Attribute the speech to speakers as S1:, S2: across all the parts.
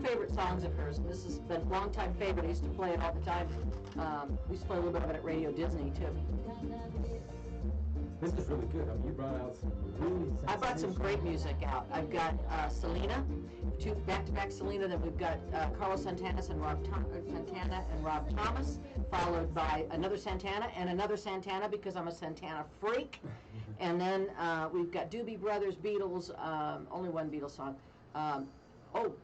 S1: Favorite songs of hers, and this has been a long-time favorite. I used to play it all the time. We used to play a little bit of it at Radio Disney, too.
S2: This is really good. I mean, you brought out some really
S1: I brought some great music out. I've got Selena, two back-to-back Selena, then we've got Carlos Santana and Rob Thomas, followed by another Santana because I'm a Santana freak. And then we've got Doobie Brothers, Beatles, only one Beatles song.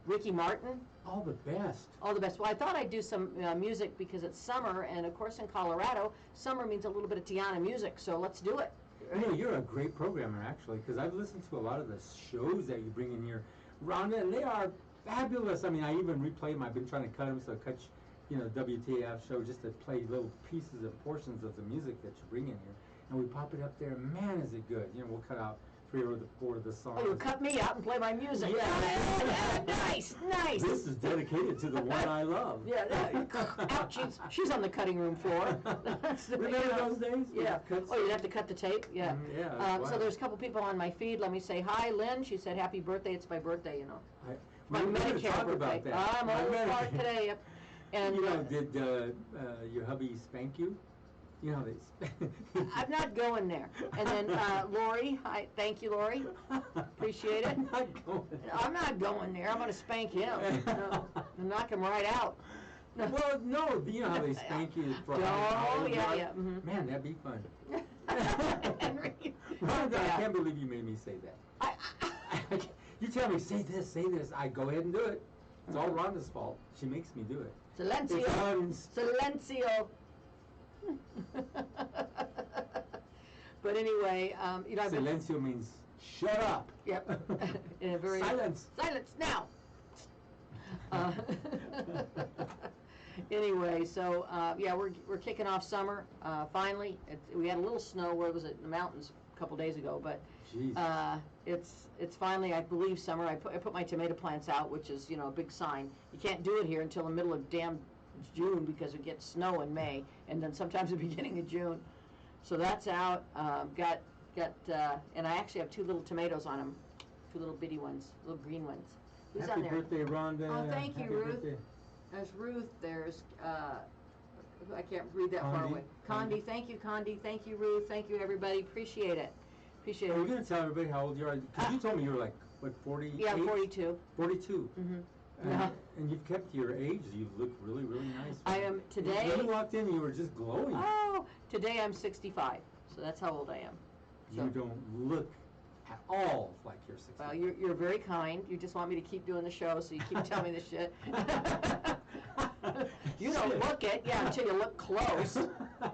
S1: Ricky Martin.
S2: All the best.
S1: All the best. Well, I thought I'd do some music because it's summer, and of course in Colorado, summer means a little bit of Tiana music, so let's do it.
S2: You know, you're a great programmer, actually, because I've listened to a lot of the shows that you bring in here, Rhonda, and they are fabulous. I mean, I even replay them. I've been trying to cut them, so I cut, WTF show just to play little pieces and portions of the music that you bring in here. And we pop it up there, and man, is it good. We'll cut out 3 or 4 of the songs.
S1: Oh, you cut me out and play my music.
S2: Yeah.
S1: Nice.
S2: This is dedicated to the one I love.
S1: Yeah. Ouch, she's on the cutting room floor.
S2: Remember those days?
S1: Yeah. Oh, you'd have to cut the tape? Yeah.
S2: Yeah.
S1: So there's a couple people on my feed. Let me say hi, Lynn. She said, happy birthday. It's my birthday,
S2: My
S1: Medicare birthday.
S2: About that.
S1: I'm old fart today. Yep. And
S2: did your hubby spank you? You know this.
S1: I'm not going there. And then Lori, hi, thank you, Lori. Appreciate it. I'm not going there. I'm going to spank him. And knock him right out.
S2: Well, no, you know how they spank you for
S1: yeah.
S2: Mm-hmm. Man, that'd be fun.
S1: Henry.
S2: Rhonda, I can't believe you made me say that. You tell me, say this. I go ahead and do it. It's all Rhonda's fault. She makes me do it.
S1: Silencio. But anyway,
S2: Silencio means shut up.
S1: Yep. Silence now. Anyway, so we're kicking off summer finally. We had a little snow. Where was it? In the mountains a couple days ago, but it's finally, I believe, summer. I put my tomato plants out, which is a big sign. You can't do it here until the middle of damn June because it gets snow in May, and then sometimes the beginning of June. So that's out. And I actually have 2 little tomatoes on them, 2 little bitty ones, little green ones. Who's
S2: Happy
S1: on there?
S2: Birthday, Rhonda.
S1: Oh, thank you, Ruth.
S2: Birthday.
S1: There's Ruth. There's I can't read that far away. Condi, thank you, Condi. Thank you, Ruth. Thank you, everybody. Appreciate it.
S2: Are you going to tell everybody how old you are? Because you told me you were like, what, 48?
S1: Yeah, 42.
S2: 42.
S1: Mm-hmm.
S2: And you've kept your age. You look really, really nice.
S1: I am today.
S2: When you walked in, you were just glowing.
S1: Oh, today I'm 65. So that's how old I am. So.
S2: You don't look at all like you're 65.
S1: Well, you're very kind. You just want me to keep doing the show, so you keep telling me this shit. You don't look it, until you look close,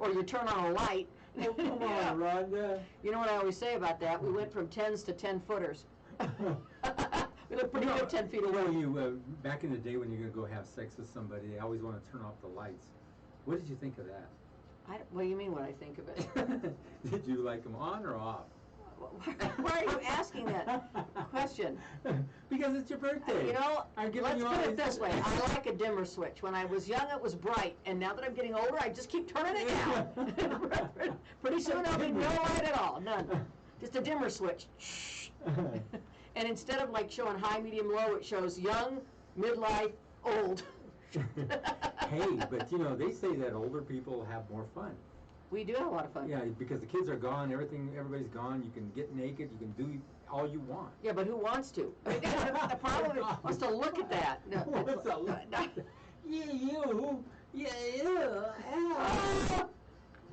S1: or you turn on a light.
S2: Oh, come on, Rhonda.
S1: You know what I always say about that? We went from 10s to 10-footers. We look pretty good 10 feet away.
S2: Back in the day when you're going to go have sex with somebody, they always want to turn off the lights. What did you think of that?
S1: What do you mean what I think of it?
S2: Did you like them on or off?
S1: Why are you asking that question?
S2: Because it's your birthday.
S1: Let's put it this way. I like a dimmer switch. When I was young, it was bright. And now that I'm getting older, I just keep turning it down. Pretty soon, I'll be no light at all. None. Just a dimmer switch. And instead of showing high, medium, low, it shows young, midlife, old.
S2: Hey, but they say that older people have more fun.
S1: We do have a lot of fun.
S2: Yeah, because the kids are gone, everybody's gone. You can get naked, you can do all you want.
S1: Yeah, but who wants to? The problem is to look at that.
S2: What's to look at that?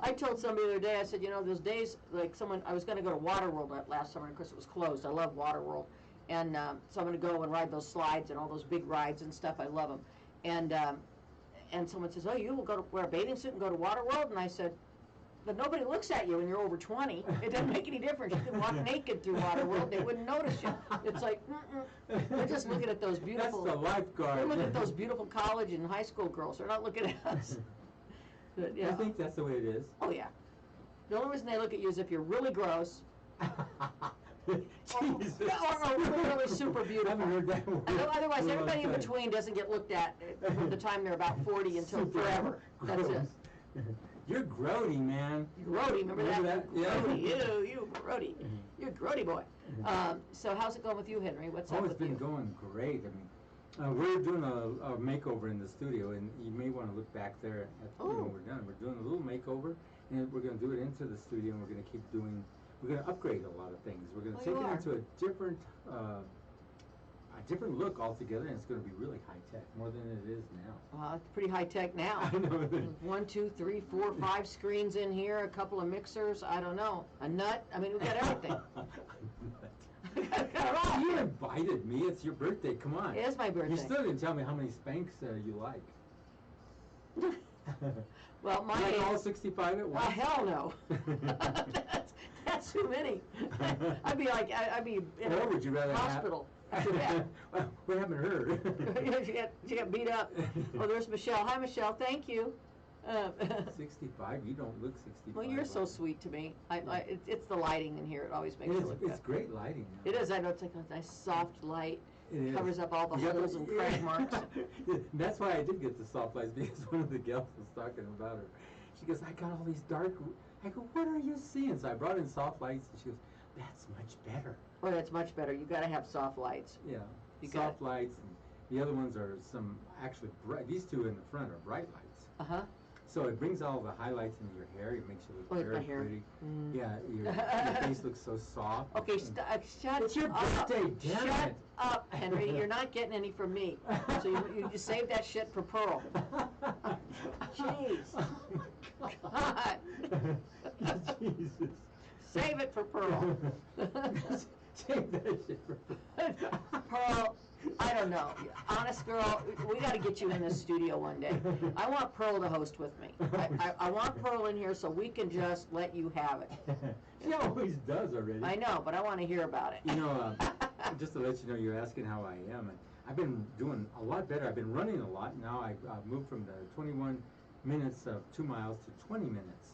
S1: I told somebody the other day, I said, those days, I was going to go to Waterworld last summer, and of course it was closed. I love Waterworld. And so I'm going to go and ride those slides and all those big rides and stuff. I love them. And someone says, oh, you will go to wear a bathing suit and go to Waterworld? And I said, but nobody looks at you when you're over 20. It doesn't make any difference. You can walk naked through Waterworld. They wouldn't notice you. It's like, they're just looking at those beautiful...
S2: That's the lifeguard.
S1: They're looking at those beautiful college and high school girls. They're not looking at us. But,
S2: I think that's the way it is.
S1: Oh, yeah. The only reason they look at you is if you're really gross.
S2: Jesus.
S1: Or really super beautiful.
S2: I haven't heard that word.
S1: Otherwise, everybody in between doesn't get looked at from the time they're about 40 until forever. That's it.
S2: You're grody, man.
S1: Grody, remember that?
S2: Yeah.
S1: Grody, you grody. You're a grody boy. So how's it going with you, Henry? What's up with you?
S2: It's been going great. I mean, We're doing a makeover in the studio, and you may want to look back there when we're done. We're doing a little makeover, and we're going to do it into the studio, and we're going to keep doing. We're going to upgrade a lot of things. We're going to take it into a different look altogether, and it's going to be really high tech, more than it is now.
S1: Well, it's pretty high tech now.
S2: I know.
S1: 1, 2, 3, 4, 5 screens in here, a couple of mixers. I don't know, a nut. I mean, we've got everything.
S2: You invited me. It's your birthday. Come on.
S1: It is my birthday.
S2: You still didn't tell me how many spanks you like.
S1: Well, my
S2: like all 65 at once?
S1: Hell no. that's too many. I'd be in
S2: or would you rather
S1: hospital after that.
S2: Well, what happened to her?
S1: she got beat up. Oh, there's Michelle. Hi, Michelle. Thank you.
S2: 65? You don't look 65.
S1: Well, you're so sweet to me. It's the lighting in here. It always makes it look good.
S2: It's great lighting.
S1: It is. I know. It's like a nice soft light.
S2: It
S1: covers up all the holes and crack marks.
S2: That's why I did get the soft lights, because one of the gals was talking about her. She goes, I got all these dark. I go, what are you seeing? So I brought in soft lights, and she goes, that's much better.
S1: Well, that's much better. You got to have soft lights.
S2: Yeah, soft lights, and the other ones are some actually bright. These two in the front are bright lights. So it brings all the highlights into your hair. It makes you look very pretty. Yeah, your face looks so soft.
S1: Okay, shut
S2: It's your birthday, damn
S1: Shut
S2: it.
S1: up, Henry. You're not getting any from me. So you save that shit for Pearl. Jeez.
S2: Oh
S1: God.
S2: Jesus.
S1: Save it for Pearl.
S2: Save that shit for Pearl.
S1: Pearl, I don't know. Honest girl, we got to get you in the studio one day. I want Pearl to host with me. I want Pearl in here so we can just let you have it.
S2: She always does already.
S1: I know, but I want to hear about it.
S2: You know, just to let you know, you're asking how I am. And I've been doing a lot better. I've been running a lot. Now I've moved from the 21 minutes of 2 miles to 20 minutes.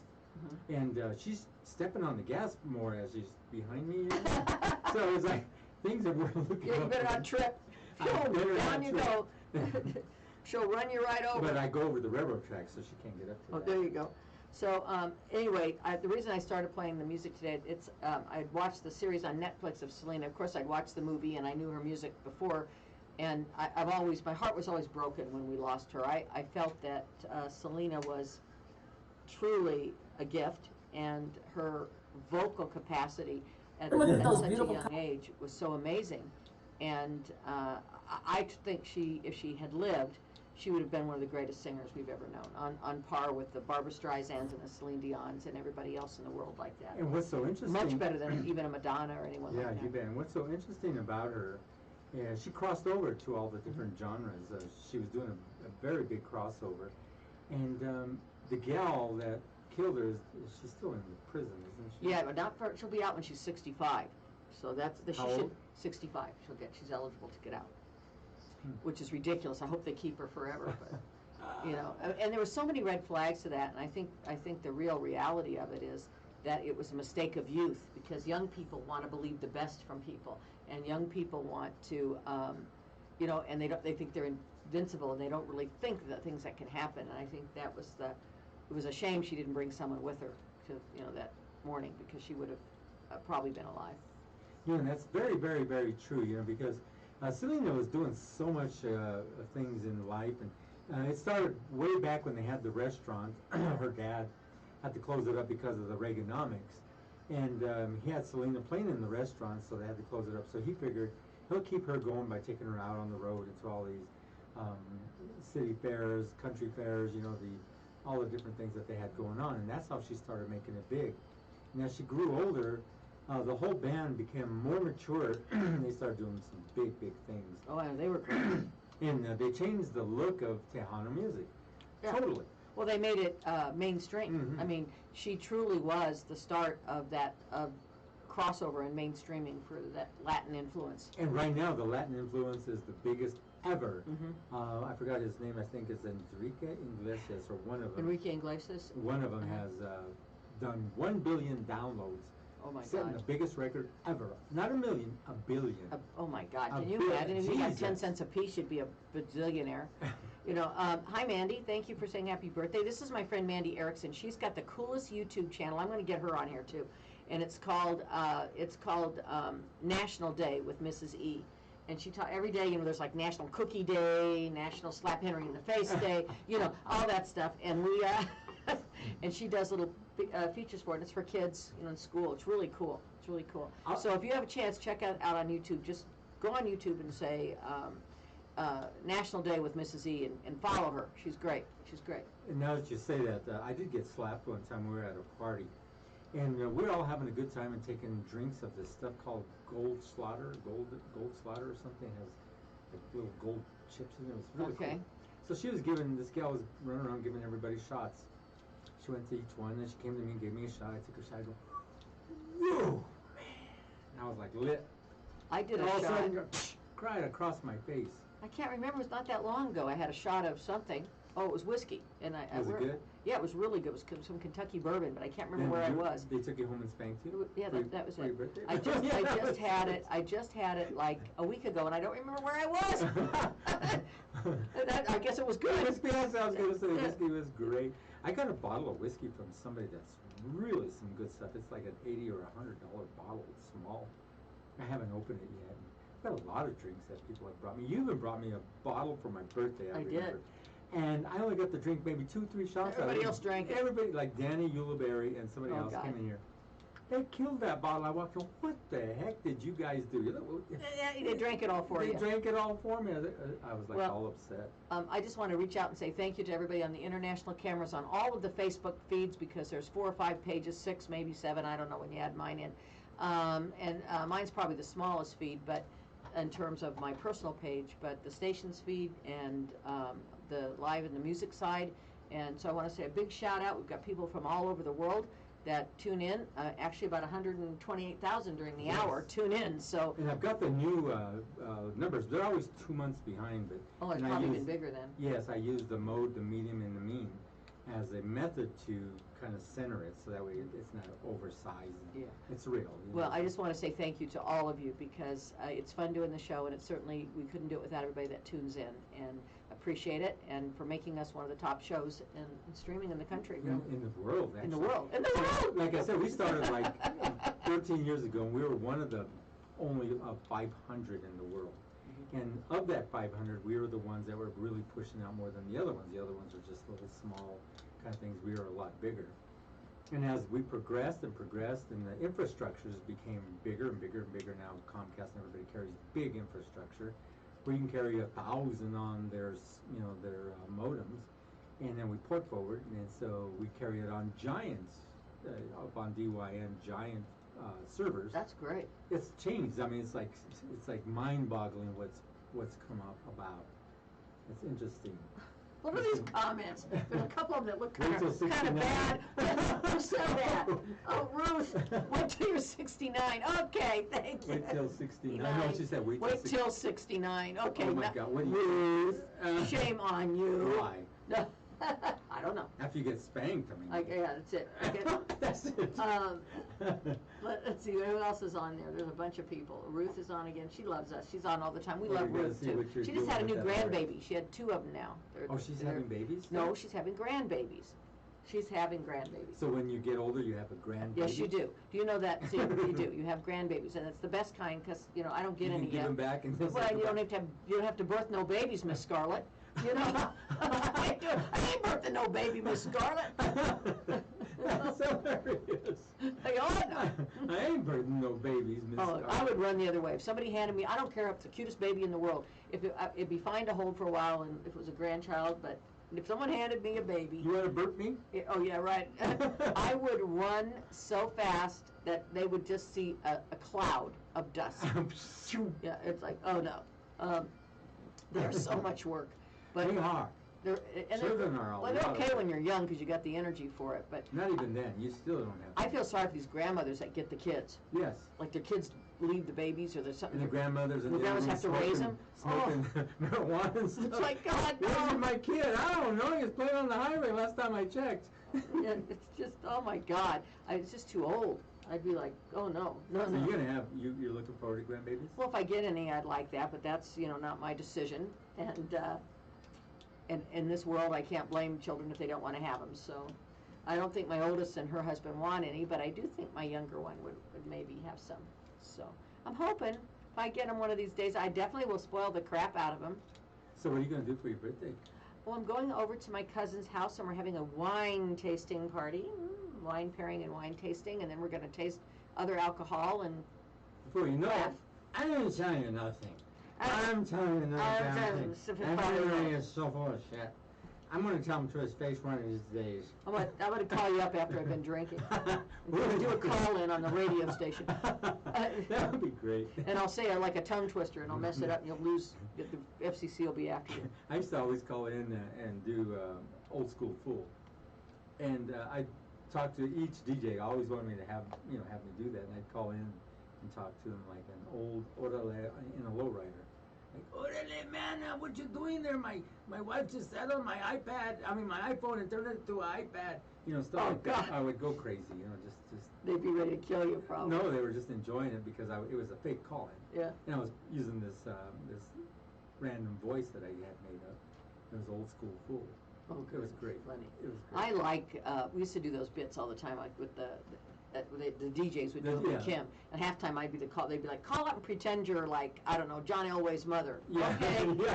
S2: And she's stepping on the gas more as she's behind me. So it's like, things are looking
S1: Yeah, you better not trip. Down you go. She'll run you right over.
S2: But I go over the railroad track, so she can't get up to that.
S1: There you go. So anyway, the reason I started playing the music today, it's I'd watched the series on Netflix of Selena. Of course, I'd watched the movie, and I knew her music before. And my heart was always broken when we lost her. I felt that Selena was truly a gift, and her vocal capacity at such a young age was so amazing. And I think if she had lived, she would have been one of the greatest singers we've ever known, on par with the Barbra Streisands and the Celine Dion's and everybody else in the world like that.
S2: And what's so interesting...
S1: Much better than even a Madonna or anyone like that.
S2: Yeah, you bet. And what's so interesting about her, she crossed over to all the different genres. She was doing a very big crossover. And the gal that killed her, she's still in prison, isn't she?
S1: Yeah, but she'll be out when she's 65. So
S2: How old?
S1: 65. She's eligible to get out, which is ridiculous. I hope they keep her forever. But you know, and there were so many red flags to that. And I think the real reality of it is that it was a mistake of youth, because young people want to believe the best from people, and young people want to, you know, and they think they're invincible, and they don't really think the things that can happen. And I think that was it was a shame she didn't bring someone with her to, you know, that morning, because she would have probably been alive.
S2: Yeah, and that's very, very, very true, you know, because Selena was doing so much things in life, and it started way back when they had the restaurant. Her dad had to close it up because of the Reaganomics, and he had Selena playing in the restaurant, so they had to close it up. So he figured he'll keep her going by taking her out on the road into all these city fairs, country fairs, you know, all the different things that they had going on, and that's how she started making it big. And as she grew older, the whole band became more mature. They started doing some big, big things.
S1: Oh, and they were great.
S2: And they changed the look of Tejano music. Yeah. Totally.
S1: Well, they made it mainstream. I mean, she truly was the start of that crossover and mainstreaming for that Latin influence.
S2: And right now, the Latin influence is the biggest ever. I forgot his name. I think it's Enrique Iglesias, or one of them.
S1: Enrique Iglesias?
S2: One of them has done 1 billion downloads.
S1: Oh my
S2: Setting
S1: God.
S2: the biggest record ever. Not a million, a billion.
S1: Oh my God. Can you imagine? If you got 10 cents a piece, you'd be a bazillionaire. You know, hi Mandy. Thank you for saying happy birthday. This is my friend Mandy Erickson. She's got the coolest YouTube channel. I'm going to get her on here too. And it's called National Day with Mrs. E. and she taught every day, there's like National Cookie Day, National Slap Henry in the Face Day, all that stuff. And we, and she does little features for it. It's for kids, in school. It's really cool. It's really cool. So if you have a chance, check out on YouTube. Just go on YouTube and say National Day with Mrs. E and follow her. She's great. She's great.
S2: And now that you say that, I did get slapped one time. We were at a party. And we're all having a good time and taking drinks of this stuff called gold slaughter or something. It has like little gold chips in it. It was really cool. So this gal was running around giving everybody shots. She went to each one, and she came to me and gave me a shot. I took a shot. I go, whoa, man. And I was like lit.
S1: I did
S2: and
S1: a
S2: all
S1: shot.
S2: All of a sudden, cried across my face.
S1: I can't remember. It was not that long ago. I had a shot of something. Oh, it was whiskey. And
S2: was it good?
S1: Yeah, it was really good. It was some Kentucky bourbon, but I can't remember where I was.
S2: They took you home and spanked you?
S1: Yeah, that was
S2: for
S1: it.
S2: Your birthday?
S1: I just had it like a week ago, and I don't remember where I was. I guess it was good.
S2: Whiskey, I was going to say, whiskey was great. I got a bottle of whiskey from somebody that's really some good stuff. It's like an $80 or $100 bottle. It's small. I haven't opened it yet. I've got a lot of drinks that people have brought me. You even brought me a bottle for my birthday, I remember.
S1: Did.
S2: And I only got to drink maybe 2-3 shots.
S1: Everybody else drank it.
S2: Everybody, like Danny Ulibarri and somebody else came in here. They killed that bottle. I walked in, what the heck did you guys do?
S1: They drank it all for you.
S2: They drank it all for me. I was like all upset.
S1: I just want to reach out and say thank you to everybody on the international cameras on all of the Facebook feeds, because there's 4 or 5 pages, 6, maybe 7. I don't know when you add mine in. And mine's probably the smallest feed, but in terms of my personal page, but the station's feed and the live and the music side. And so I want to say a big shout out. We've got people from all over the world that tune in. Actually about 128,000 during the hour tune in. So. And
S2: I've got the new numbers. They're always 2 months behind, but
S1: it's probably been bigger then.
S2: Yes, I use the mode, the medium, and the mean as a method to kind of center it, so that way it's not oversized.
S1: Yeah.
S2: It's real.
S1: Well, I just want to say thank you to all of you, because it's fun doing the show, and it's certainly, we couldn't do it without everybody that tunes in, and appreciate it, and for making us one of the top shows in streaming in the country. Really.
S2: In the world, actually.
S1: In the world. In the world!
S2: Like I said, we started like 13 years ago, and we were one of the only 500 in the world. And of that 500, we were the ones that were really pushing out more than the other ones. The other ones were just little small kind of things. We were a lot bigger. And as we progressed and the infrastructures became bigger and bigger and bigger. Now Comcast and everybody carries big infrastructure, where you can carry 1,000 on their modems, and then we port forward, and so we carry it on giants, up on DYN giant servers.
S1: That's great.
S2: It's changed. I mean, it's like mind-boggling what's come up about. It's interesting.
S1: Look at these comments. There's a couple of them that look kind of bad. Who said that? Oh, Ruth, wait till you're 69. Okay, thank you.
S2: Wait till 69. I know what she said.
S1: Wait till 69. Okay.
S2: Oh my God, what do you
S1: Ruth, shame on you.
S2: Why?
S1: No. I don't know.
S2: After you get spanked, I mean.
S1: Yeah, that's it. Okay.
S2: That's it.
S1: Let's see, who else is on there? There's a bunch of people. Ruth is on again. She loves us. She's on all the time. We love Ruth, too. She just had a new grandbaby. She had 2 of them now.
S2: She's having babies?
S1: No, she's having grandbabies. She's having grandbabies.
S2: So when you get older, you have a grandbaby?
S1: Yes, you do. Do you know that? See, you do. You have grandbabies, and it's the best kind, because, I don't get any yet.
S2: You can give them back and
S1: well, you don't have to birth no babies, Miss Scarlett. I ain't birthing no baby, Miss Scarlett.
S2: That's hilarious.
S1: Hey, no.
S2: I ain't birthing no babies, Miss Scarlett.
S1: I would run the other way. If somebody handed me, I don't care if it's the cutest baby in the world. It'd be fine to hold for a while, and if it was a grandchild, but if someone handed me a baby.
S2: You want to burp me?
S1: Oh, yeah, right. I would run so fast that they would just see a cloud of dust. Yeah, it's like, oh no. There's so much work. But
S2: they are. Children are all.
S1: Well, they're okay when you're young because you got the energy for it, but
S2: not even then. You still don't have.
S1: I feel sorry for these grandmothers that get the kids.
S2: Yes.
S1: Like their kids leave the babies, or there's something.
S2: And the grandmothers and
S1: the grandmothers have to raise them.
S2: Smoking marijuana and stuff.
S1: It's like, God, no.
S2: Where's my kid? I don't know. He was playing on the highway last time I checked.
S1: Yeah, it's just, oh my God, it's just too old. I'd be like, oh no.
S2: So you're gonna have you're looking forward to grandbabies?
S1: Well, if I get any, I'd like that, but that's not my decision. And in this world, I can't blame children if they don't want to have them. So I don't think my oldest and her husband want any, but I do think my younger one would maybe have some. So I'm hoping. If I get him one of these days, I definitely will spoil the crap out of him.
S2: So what are you going to do for your birthday?
S1: Well, I'm going over to my cousin's house and we're having a wine tasting party. Wine pairing and wine tasting, and then we're going to taste other alcohol and
S2: Before you know
S1: laugh.
S2: it, I ain't telling you nothing. I'm telling you no
S1: I'm
S2: damn
S1: telling
S2: thing.
S1: you, so
S2: And
S1: far,
S2: Henry
S1: yeah.
S2: is so full of shit. I'm going to tell him to his face one of these days.
S1: I'm gonna call you up after I've been drinking. We'll do a call in on the radio station.
S2: That would be great.
S1: And I'll say like a tongue twister, and I'll mess it up, and you'll lose. The FCC will be after you.
S2: I used to always call in and do old school fool, and I talked to each DJ. Always wanted me to have me do that, and I'd call in and talk to them like an old orale in a lowrider. Like, orale, man, what you doing there? My wife just sat on my iPhone and turned it into an iPad. Stuff like that. I would go crazy, just.
S1: They'd be ready to kill you, probably.
S2: No, they were just enjoying it because it was a fake call-in.
S1: Yeah.
S2: And I was using this random voice that I had made up. It was old school fool.
S1: Oh,
S2: It was great.
S1: Funny.
S2: It was great.
S1: I like. We used to do those bits all the time, like with the DJs would do it with Kim. And halftime, I'd be they'd be like, call up and pretend you're like, I don't know, John Elway's mother.
S2: Yeah.
S1: Okay.
S2: Yeah.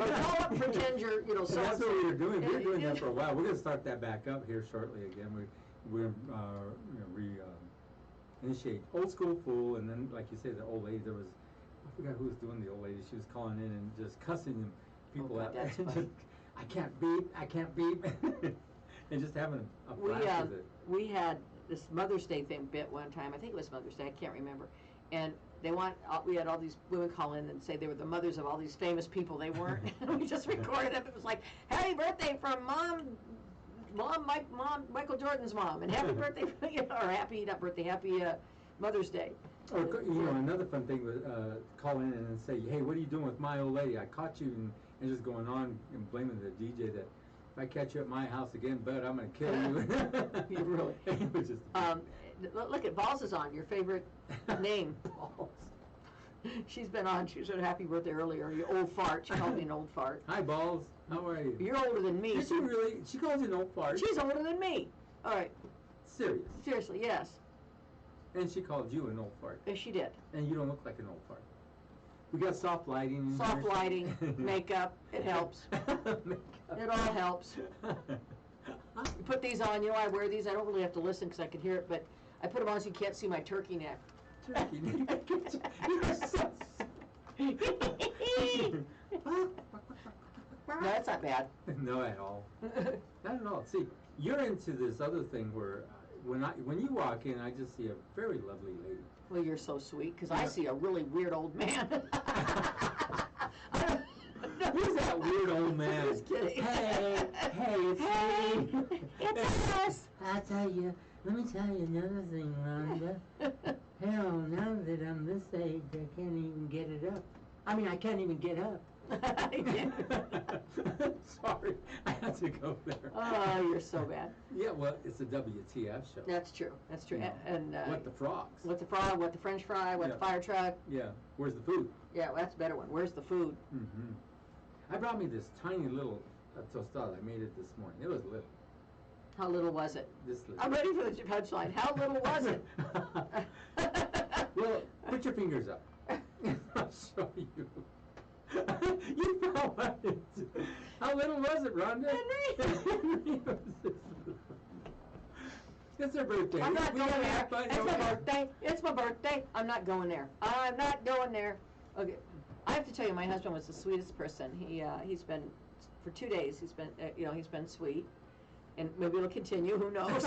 S1: Or call up and pretend you're, so
S2: That's what we were doing. We were doing
S1: Yeah.
S2: that for a while. We're going to start that back up here shortly again. We're initiate old school fool, and then like you say, the old lady. There was, I forgot who was doing the old lady. She was calling in and just cussing people
S1: God,
S2: out.
S1: that's
S2: And
S1: funny.
S2: I can't beep, and just having a blast with it.
S1: We had this Mother's Day thing bit one time. I think it was Mother's Day. I can't remember. And we had all these women call in and say they were the mothers of all these famous people. They weren't. And we just recorded them. It was like, happy birthday from Mom, Michael Jordan's mom, and happy birthday, or happy, not birthday, happy Mother's Day.
S2: Or, another fun thing was call in and say, hey, what are you doing with my old lady? I caught you, and just going on and blaming the DJ that if I catch you at my house again, bud, I'm going to kill you.
S1: You really.
S2: It was just
S1: look at Balls is on, your favorite name.
S2: Balls.
S1: She's been on. She said happy birthday earlier. You old fart. She called me an old fart.
S2: Hi, Balls. How are you?
S1: You're older than me.
S2: Did she really? She calls you an old fart.
S1: She's older than me. All right.
S2: Serious.
S1: Seriously, yes.
S2: And she called you an old fart.
S1: Yes, she did.
S2: And you don't look like an old fart. We got soft lighting in
S1: Soft
S2: here.
S1: lighting, makeup, it helps. It all helps. You put these on, I wear these. I don't really have to listen because I can hear it, but I put them on so you can't see my turkey neck.
S2: Turkey neck. You're so
S1: No, that's not bad.
S2: No, at all. Not at all. See, you're into this other thing where when you walk in, I just see a very lovely lady.
S1: Well, you're so sweet because I see a really weird old man.
S2: Who's that weird old man?
S1: Just kidding.
S2: Hey, it's me.
S1: It's us.
S3: I'll tell you, let me tell you another thing, Rhonda. Hell, now that I'm this age, I can't even get it up. I mean, I can't even get up.
S2: Sorry, I had to go there.
S1: Oh, you're so bad.
S2: Yeah, well, it's a WTF show.
S1: That's true. That's true.
S2: Yeah.
S1: And
S2: What the frogs?
S1: what the frog, what the French fry, what the
S2: Yeah.
S1: fire truck.
S2: Yeah, where's the food?
S1: Yeah, well, that's a better one. Where's the food?
S2: Mm-hmm. I brought me this tiny little tostada. I made it this morning. It was little.
S1: How little was it?
S2: This little.
S1: I'm ready for the punchline. How little was it?
S2: Well, put your fingers up. I'll show you. You fell right into. How little was it, Rhonda?
S1: Henry.
S2: It's her birthday.
S1: I'm not
S2: We
S1: going
S2: gotta
S1: there.
S2: have fun,
S1: It's my
S2: okay?
S1: birthday. It's my birthday. I'm not going there. I'm not going there. Okay. I have to tell you, my husband was the sweetest person. He's been, for 2 days, he's been sweet. And maybe it'll continue, who knows?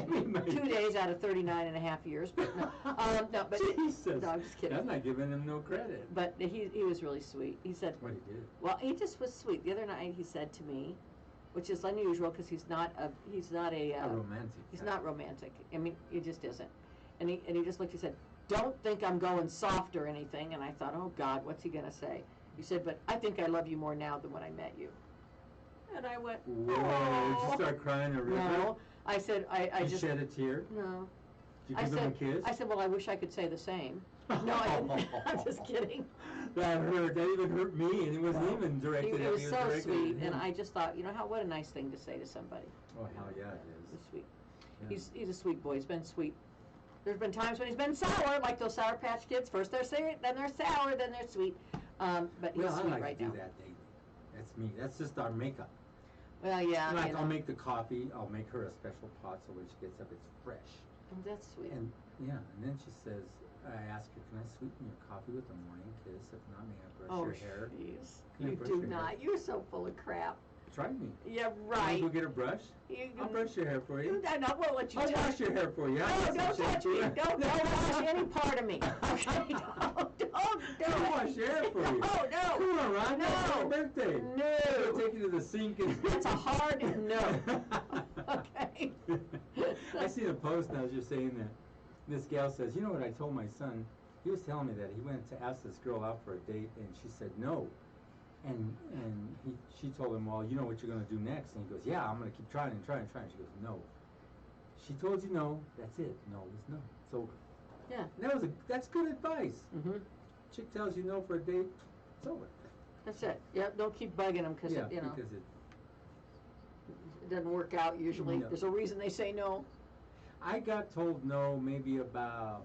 S2: Maybe.
S1: 2 days out of 39 and a half years, but no. No, but
S2: Jesus.
S1: no, I'm just kidding.
S2: I'm not giving him no credit.
S1: But he was really sweet. He said,
S2: What he did.
S1: well, he just was sweet. The other night he said to me, which is unusual because he's not a
S2: romantic.
S1: He's not romantic. I mean, he just isn't. And he just looked. He said, "Don't think I'm going soft or anything." And I thought, "Oh God, what's he gonna say?" He said, "But I think I love you more now than when I met you." And I went,
S2: Whoa!
S1: "Oh."
S2: Did you start crying a river?
S1: No, I said, I
S2: You
S1: just
S2: shed a tear?
S1: no.
S2: Did you
S1: I
S2: give him a
S1: said,
S2: kiss?
S1: I said, well, I wish I could say the same. No, I didn't. I'm just kidding.
S2: That hurt. That even hurt me, and it wasn't even directed
S1: He
S2: at
S1: was
S2: me. It
S1: so
S2: directed
S1: sweet,
S2: at
S1: and
S2: him.
S1: I just thought, what a nice thing to say to somebody.
S2: Oh hell yeah, it
S1: He's
S2: is.
S1: sweet.
S2: Yeah.
S1: He's a sweet boy. He's been sweet There's been times when he's been sour, like those Sour Patch Kids. First they're sweet, then they're sour, then they're sweet. But he's
S2: Well, I
S1: sweet
S2: like
S1: right
S2: to
S1: now.
S2: do that daily. That's me. That's just our makeup.
S1: Well, yeah.
S2: Like,
S1: you know.
S2: I'll make the coffee. I'll make her a special pot so when she gets up, it's fresh.
S1: Oh, that's sweet.
S2: And yeah, and then she says, I ask her, can I sweeten your coffee with a morning kiss? If not, may I brush your hair?
S1: Jeez.
S2: Can I
S1: You
S2: brush
S1: do
S2: your hair?
S1: not. You're so full of crap.
S2: Try me.
S1: Yeah,
S2: Can
S1: right.
S2: I go get a brush? I'll brush your hair for you.
S1: I won't let you
S2: I'll
S1: touch
S2: wash your hair for you.
S1: No, don't touch me. Don't wash any part of me. Okay, don't do
S2: I'll
S1: it.
S2: wash your hair for you.
S1: No.
S2: Come on, Ron.
S1: No.
S2: It's my birthday.
S1: No.
S2: I'll take you to the sink and...
S1: That's a hard no. Okay.
S2: I seen a post and I was just saying that. This gal says, you know what I told my son? He was telling me that he went to ask this girl out for a date and she said no. And she told him, well, you know what you're going to do next? And he goes, yeah, I'm going to keep trying and trying and trying. She goes, no. She told you no, that's it. No is no. It's over.
S1: Yeah.
S2: And that's good advice.
S1: Mm-hmm.
S2: Chick tells you no for a date, it's over.
S1: That's it. Yeah, don't keep bugging them because,
S2: Yeah,
S1: you know,
S2: because
S1: it doesn't work out usually.
S2: No.
S1: There's a reason they say no.
S2: I got told no maybe about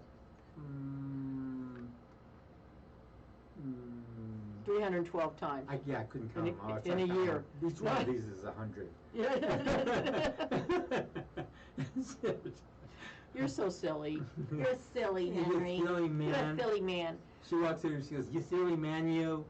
S1: 312 times.
S2: I couldn't count them all.
S1: In a year.
S2: Each one of these is 100. That's it.
S1: You're so silly. You're silly,
S2: You
S1: Henry.
S2: silly man.
S1: You're a silly man.
S2: She walks in and she goes, you silly man, you.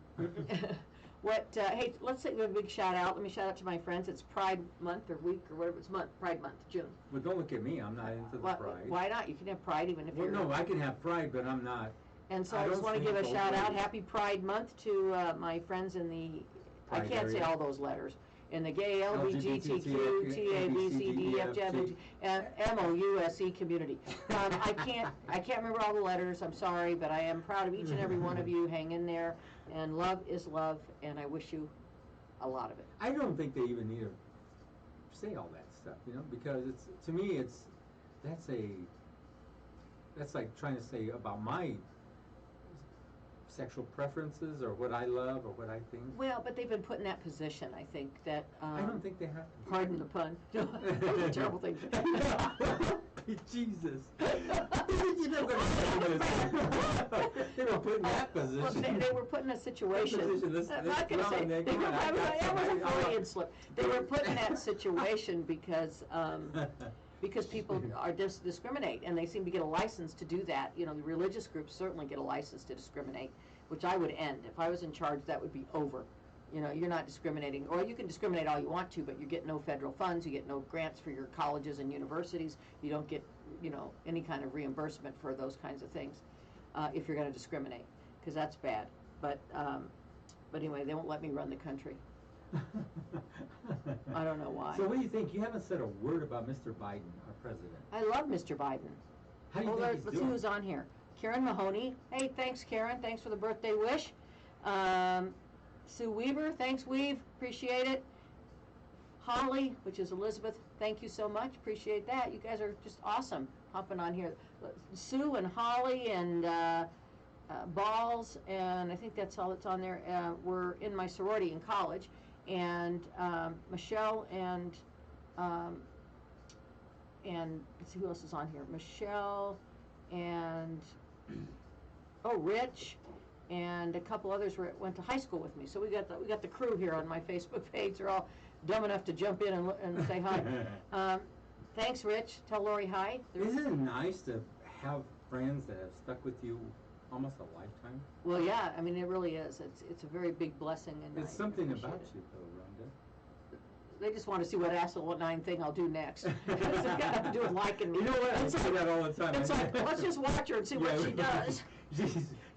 S1: Hey, let's say we have a big shout out. Let me shout out to my friends. It's Pride Month or week or whatever it's month. Pride Month, June.
S2: Well, don't look at me. I'm not into the pride.
S1: Why not? You can have Pride even if
S2: Well,
S1: you're...
S2: no, I can have pride, but I'm not.
S1: And so
S2: I
S1: I just
S2: don't
S1: want to give a
S2: think
S1: shout out.
S2: those-
S1: Happy Pride Month to my friends in the... I
S2: Pride
S1: can't say
S2: area.
S1: all those letters. In the gay, LGBTQ,
S2: LGBTQ,
S1: TABCDFJ, and MOUSE community. I can't remember all the letters, I'm sorry, but I am proud of each and every one of you. Hang in there, and love is love, and I wish you a lot of it.
S2: I don't think they even need to say all that stuff, because to me, that's like trying to say about my sexual preferences or what I love or what I think.
S1: Well, but they've been put in that position, I think, that...
S2: I don't think they have to.
S1: Pardon the pun. That was a terrible thing.
S2: Jesus. You're never gonna say this. They were put in that position.
S1: Well, they were put in a situation.
S2: That
S1: I'm not going to say. That was a Freudian slip. They were put in that situation because people are discriminate, and they seem to get a license to do that. The religious groups certainly get a license to discriminate, which I would end. If I was in charge, that would be over. You're not discriminating, or you can discriminate all you want to, but you get no federal funds, you get no grants for your colleges and universities, you don't get, any kind of reimbursement for those kinds of things, if you're going to discriminate, because that's bad. But anyway, they won't let me run the country. I don't know why.
S2: So what do you think? You haven't said a word about Mr. Biden, our president.
S1: I love Mr. Biden.
S2: How do you think he's
S1: let's see
S2: doing?
S1: who's on here. Karen Mahoney. Hey, thanks, Karen. Thanks for the birthday wish. Sue Weaver. Thanks, Weave. Appreciate it. Holly, which is Elizabeth. Thank you so much. Appreciate that. You guys are just awesome hopping on here. Sue and Holly and Balls, and I think that's all that's on there. Were in my sorority in college. And Michelle and let's see who else is on here. Michelle and Rich and a couple others went to high school with me. So we got the crew here on my Facebook page. They're all dumb enough to jump in and say hi. Thanks, Rich. Tell Lori hi.
S2: Isn't it nice to have friends that have stuck with you almost a lifetime?
S1: Well, yeah. I mean, it really is. It's a very big blessing, and
S2: It's something
S1: appreciate
S2: about
S1: it.
S2: you, though, Rhonda.
S1: They just want to see what asinine thing I'll do next. It's got nothing to do with liking me.
S2: You know what? I
S1: It's
S2: say that all the time.
S1: It's like, let's just watch her and see what she does.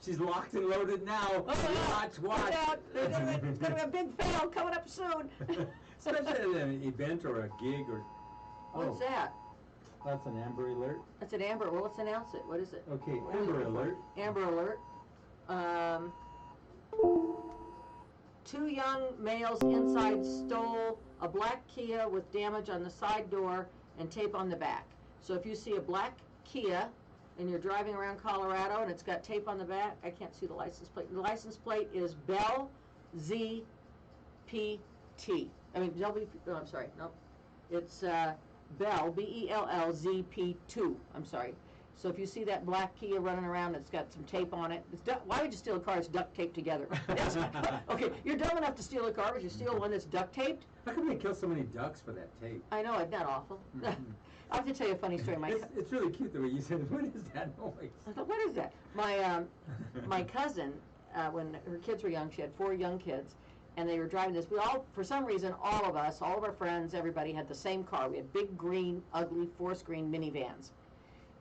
S2: She's locked and loaded now. Watch.
S1: Watch out. There's going to be a big fail coming up soon.
S2: Especially at an event or a gig or...
S1: What's that?
S2: That's an Amber Alert.
S1: That's an Amber. Well, let's announce it. What is it?
S2: Okay, Amber Alert.
S1: Amber Alert. 2 young males inside stole a black Kia with damage on the side door and tape on the back. So if you see a black Kia and you're driving around Colorado and it's got tape on the back, I can't see the license plate. The license plate is Bell ZPT. I mean, no, I'm sorry, no. It's Bell, BELLZP2. I'm sorry. So if you see that black Kia running around that's got some tape on it, why would you steal a car that's duct taped together? Okay, you're dumb enough to steal a car, but you steal one that's duct taped?
S2: How come they kill so many ducks for that tape?
S1: I know, isn't that awful? I have to tell you a funny story.
S2: It's really cute the way you said it. What is that noise?
S1: I thought, what is that? My cousin, when her kids were young, she had 4 young kids, and they were driving this. We all, for some reason, all of us, all of our friends, everybody had the same car. We had big, green, ugly, forest-green minivans.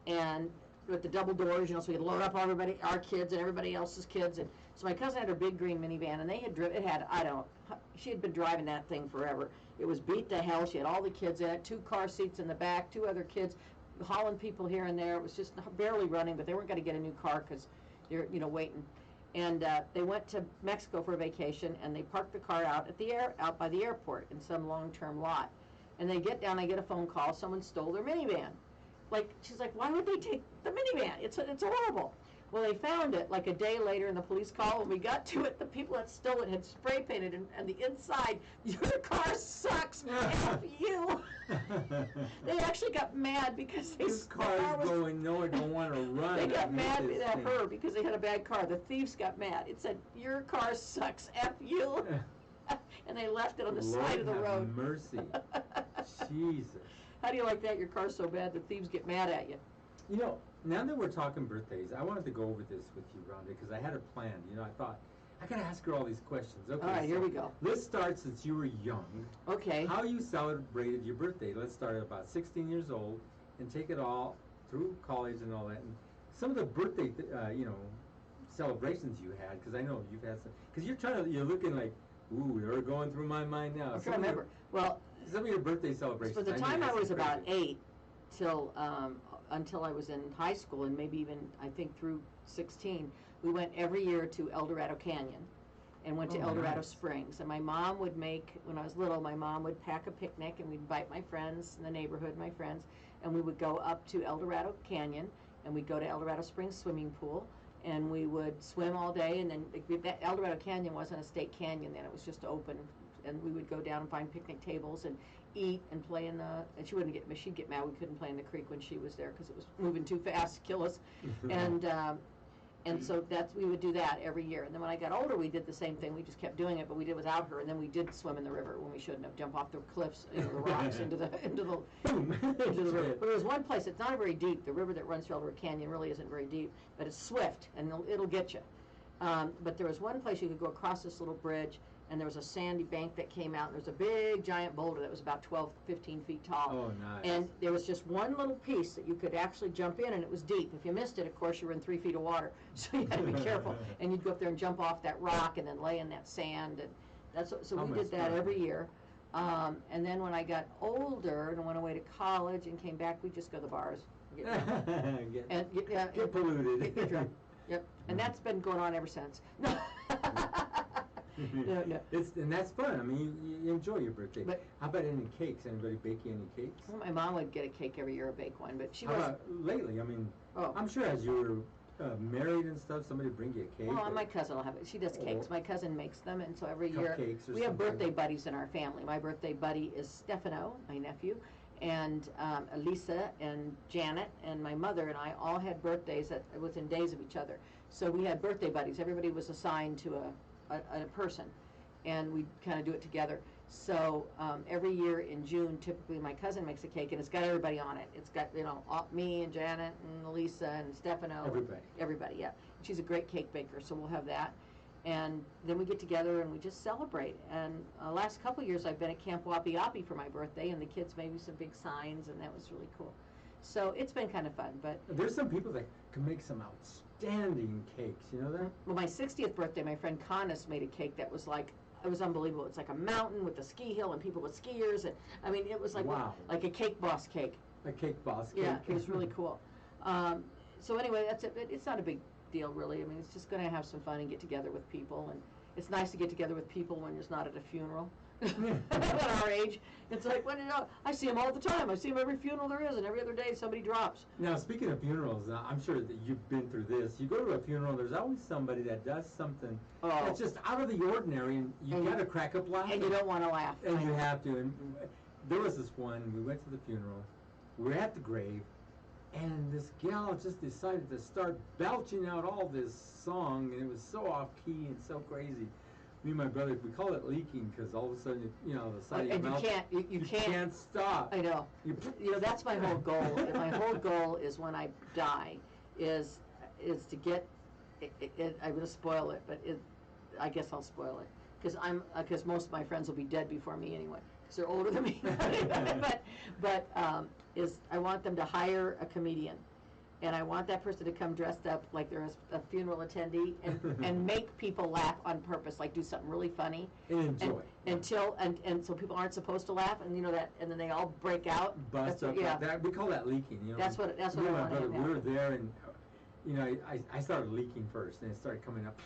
S1: And with the double doors, you know, so we could load up everybody, our kids and everybody else's kids. And so my cousin had her big green minivan, and they had driven, it had, I don't know, she had been driving that thing forever. It was beat to hell. She had all the kids in it, 2 car seats in the back, 2 other kids, hauling people here and there. It was just barely running, but they weren't going to get a new car because they're, you know, waiting. And they went to Mexico for a vacation, and they parked the car out by the airport in some long-term lot. And they get down, I get a phone call, someone stole their minivan. Like, she's like, why would they take the minivan? It's horrible. Well, they found it like a day later in the police call. When we got to it, the people that stole it had spray painted and the inside, your car sucks, F you. They actually got mad because
S2: this car was going nowhere, don't want to run.
S1: They got mad at her because they had a bad car. The thieves got mad. It said, your car sucks, F you. And they left it on the side of the road.
S2: Mercy. Jesus.
S1: How do you like that? Your car's so bad the thieves get mad at you.
S2: You know, now that we're talking birthdays, I wanted to go over this with you, Rhonda, because I had it planned. You know, I thought, I got to ask her all these questions. Okay,
S1: all right, here we go.
S2: Let's start since you were young.
S1: Okay.
S2: How you celebrated your birthday. Let's start at about 16 years old and take it all through college and all that. And some of the birthday, you know, celebrations you had, because I know you've had some, because you're looking like, ooh, they're going through my mind now.
S1: I'm trying to remember. Well,
S2: some of your birthday celebrations.
S1: For the time I was about 8 till until I was in high school, and maybe even I think through 16, we went every year to El Dorado Canyon and went to El Dorado Springs. And my mom would make, when I was little, my mom would pack a picnic, and we'd invite my friends in the neighborhood, my friends, and we would go up to El Dorado Canyon, and we'd go to El Dorado Springs swimming pool, and we would swim all day. And then El Dorado Canyon wasn't a state canyon then, it was just open. And we would go down and find picnic tables and eat and play in the, and she'd get mad we couldn't play in the creek when she was there because it was moving too fast to kill us. And so we would do that every year. And then when I got older, we did the same thing. We just kept doing it, but we did without her. And then we did swim in the river when we shouldn't have, jump off the cliffs, you know, the rocks into the river. But there was one place, it's not very deep. The river that runs through El Dorado Canyon really isn't very deep, but it's swift and it'll get you. But there was one place you could go across this little bridge, and there was a sandy bank that came out, and there was a big giant boulder that was about 12, 15 feet tall.
S2: Oh, nice.
S1: And there was just one little piece that you could actually jump in, and it was deep. If you missed it, of course, you were in 3 feet of water, so you had to be careful. And you'd go up there and jump off that rock and then lay in that sand, and so we did that every year. And then when I got older and went away to college and came back, we'd just go to the bars.
S2: Get polluted.
S1: Get drunk. Yep, and that's been going on ever since. No. No.
S2: And that's fun. I mean, you enjoy your birthday. But how about any cakes? Anybody bake you any cakes?
S1: Well, my mom would get a cake every year, or bake one, but she was.
S2: How about lately? I mean, I'm sure as you were married and stuff, somebody bring you a cake.
S1: Well, my cousin will have it. She does cakes. My cousin makes them, and so every year we have
S2: something.
S1: Birthday buddies in our family. My birthday buddy is Stefano, my nephew, and Elisa and Janet, and my mother and I all had birthdays that within days of each other. So we had birthday buddies. Everybody was assigned to a person, and we kind of do it together. So every year in June, typically my cousin makes a cake, and it's got everybody on it. It's got, you know, me and Janet and Lisa and Stefano. Everybody, yeah. She's a great cake baker, so we'll have that. And then we get together and we just celebrate. And last couple of years I've been at Camp Wapi Api for my birthday, and the kids made me some big signs, and that was really cool. So it's been kind of fun. But
S2: there's some people that can make some outstanding cakes, you know that?
S1: Well, my 60th birthday, my friend Connis made a cake that was like, it was unbelievable. It's like a mountain with a ski hill and people with skiers, and I mean, it was like like a cake boss cake.
S2: A cake boss cake.
S1: Yeah, it was really cool. So anyway, that's it. It's not a big deal, really. I mean, it's just going to have some fun and get together with people, and it's nice to get together with people when you're not at a funeral. At our age, it's like, well, you know, I see them all the time. I see them every funeral there is, and every other day somebody drops.
S2: Now, speaking of funerals, I'm sure that you've been through this. You go to a funeral, there's always somebody that does something that's just out of the ordinary, and you got to crack up laughing.
S1: And you don't want to laugh.
S2: And you have to. And there was this one, we went to the funeral, we were at the grave, And this gal just decided to start belching out all this song, and it was so off key and so crazy. Me and my brother, we call it leaking because all of a sudden, the side of your
S1: And
S2: mouth,
S1: you can't
S2: stop.
S1: I know. That's my whole goal. My whole goal is when I die, is to get. I'm gonna spoil it, but I guess I'll spoil it because most of my friends will be dead before me anyway, because they're older than me. but I want them to hire a comedian, and I want that person to come dressed up like they're a funeral attendee and make people laugh on purpose, like do something really funny.
S2: And enjoy.
S1: And so people aren't supposed to laugh, and that, and then they all break out.
S2: Bust up.
S1: Yeah.
S2: That, we call that leaking.
S1: That's what I
S2: me and my
S1: want to
S2: brother,
S1: have
S2: we were
S1: happen.
S2: there, and I started leaking first, and it started coming up.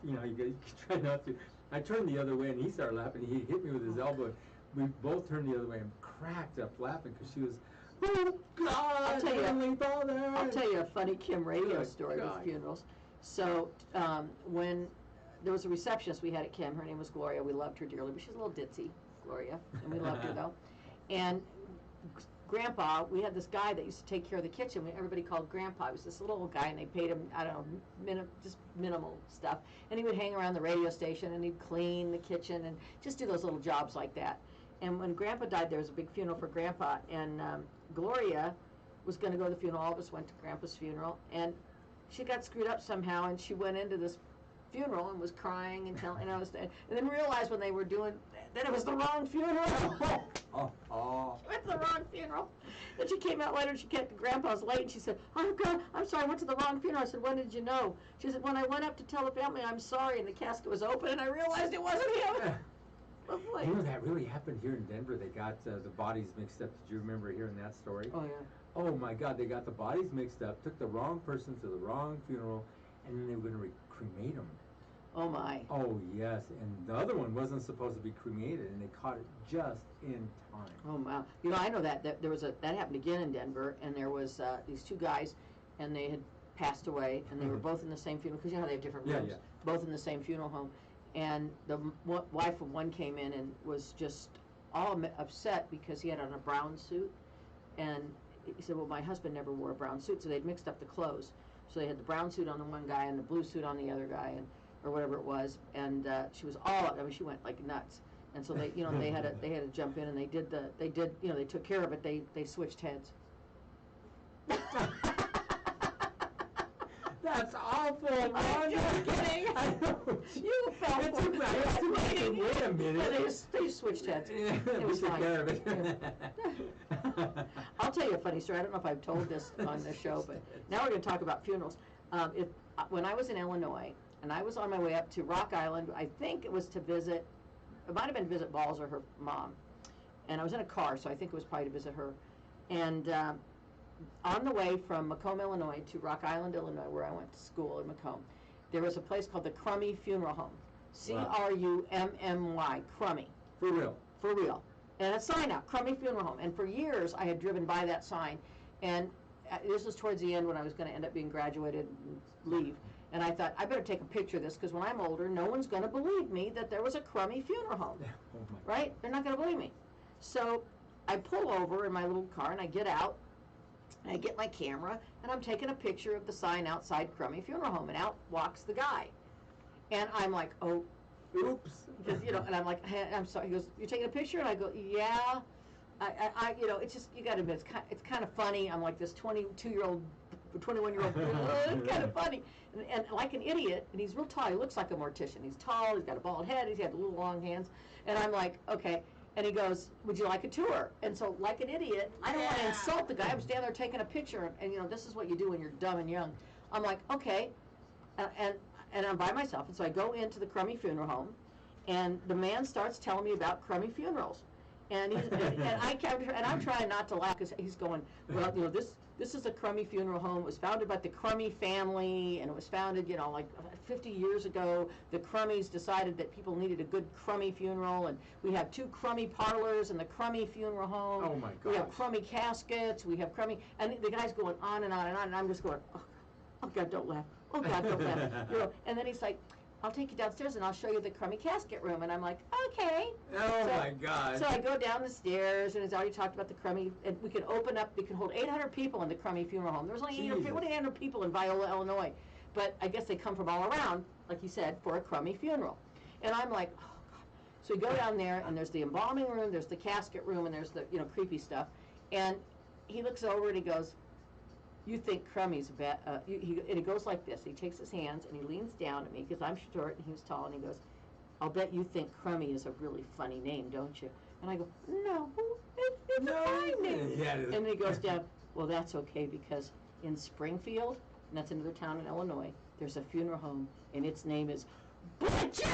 S2: You try not to. I turned the other way, and he started laughing. He hit me with his elbow. We both turned the other way and cracked up laughing because she was, oh God,
S1: I'll tell you-
S2: Heavenly Father.
S1: I'll tell you a funny Kim radio
S2: Good
S1: story
S2: God.
S1: with funerals. So when there was a receptionist we had at Kim, her name was Gloria. We loved her dearly, but she's a little ditzy, Gloria, and we loved her though. And Grandpa, we had this guy that used to take care of the kitchen. Everybody called Grandpa. He was this little old guy, and they paid him, I don't know, just minimal stuff. And he would hang around the radio station, and he'd clean the kitchen and just do those little jobs like that. And when Grandpa died, there was a big funeral for Grandpa, and Gloria was going to go to the funeral. All of us went to Grandpa's funeral, and she got screwed up somehow, and she went into this funeral and was crying and then realized when they were doing that it was the wrong funeral. She went to the wrong funeral. Then she came out later and she kept Grandpa's late, and she said, "Oh God, I'm sorry, I went to the wrong funeral." I said, "When did you know?" She said, "When I went up to tell the family I'm sorry, and the casket was open, and I realized it wasn't him."
S2: That really happened here in Denver. They got the bodies mixed up. Did you remember hearing that story?
S1: Oh yeah.
S2: Oh my God, they got the bodies mixed up, took the wrong person to the wrong funeral, and then they were going to cremate them.
S1: Oh my.
S2: Oh yes, and the other one wasn't supposed to be cremated, and they caught it just in time.
S1: Oh wow. I know that there was that happened again in Denver, and there was these two guys, and they had passed away, and they were both in the same funeral, because how they have different rooms, both in the same funeral home. And the wife of one came in and was just all upset because he had on a brown suit, and he said, "Well, my husband never wore a brown suit," so they'd mixed up the clothes. So they had the brown suit on the one guy and the blue suit on the other guy, or whatever it was. And she was she went like nuts. And so they, they had to jump in, and they took care of it. They switched heads.
S2: That's awful.
S1: I'm just kidding. You fell for it.
S2: Wait a minute.
S1: They switched heads.
S2: It
S1: was fine.
S2: Care of it.
S1: I'll tell you a funny story. I don't know if I've told this on the show, but now we're going to talk about funerals. When I was in Illinois, and I was on my way up to Rock Island, I think it was to visit, it might have been to visit Balls or her mom. And I was in a car, so I think it was probably to visit her. And on the way from Macomb, Illinois to Rock Island, Illinois, where I went to school in Macomb, there was a place called the Crummy Funeral Home. Crummy, Crummy.
S2: For real.
S1: For real. And a sign out, Crummy Funeral Home. And for years, I had driven by that sign. And this was towards the end when I was going to end up being graduated and leave. And I thought, I better take a picture of this, because when I'm older, no one's going to believe me that there was a crummy funeral home.
S2: Oh my.
S1: Right? They're not going to believe me. So I pull over in my little car, and I get out, and I get my camera, and I'm taking a picture of the sign outside Crummy Funeral Home, and out walks the guy. And I'm like, oh,
S2: oops.
S1: because, and I'm like, hey, I'm sorry. He goes, "You're taking a picture?" And I go, "Yeah." It's just, you got to admit, it's kind of funny. I'm like this 22-year-old, 21-year-old, it's kind of funny. And like an idiot, and he's real tall. He looks like a mortician. He's tall, he's got a bald head, he's got little long hands. And I'm like, okay. And he goes, "Would you like a tour?" And so, like an idiot, I don't want to insult the guy. I'm standing there taking a picture, and this is what you do when you're dumb and young. I'm like, okay. And I'm by myself. And so I go into the Crummy Funeral Home, and the man starts telling me about crummy funerals. And I'm trying not to laugh, because he's going, "Well, this is a crummy funeral home. It was founded by the Crummy family, and it was founded, like 50 years ago. The Crummies decided that people needed a good crummy funeral, and we have 2 crummy parlors in the Crummy funeral home.
S2: Oh my gosh.
S1: We have crummy caskets. We have crummy," and the guy's going on and on and on, and I'm just going, oh God, don't laugh. Oh God, don't laugh. And then he's like, "I'll take you downstairs and I'll show you the crummy casket room." And I'm like, okay.
S2: Oh
S1: So
S2: my God.
S1: So I go down the stairs, and it's already talked about the crummy, and we can hold 800 people in the crummy funeral home. There was only 800 people in Viola, Illinois. But I guess they come from all around, like you said, for a crummy funeral. And I'm like, oh, God. So we go down there, and there's the embalming room, there's the casket room, and there's the, creepy stuff. And he looks over and he goes, you think Crummy's bad, and he goes like this. He takes his hands and he leans down at me because I'm short and he was tall, and he goes, I'll bet you think Crummy is a really funny name, don't you? And I go, no, it's a fine name.
S2: Yeah,
S1: and then he goes down, well, that's okay, because in Springfield, and that's another town in Illinois, there's a funeral home, and its name is Butcher!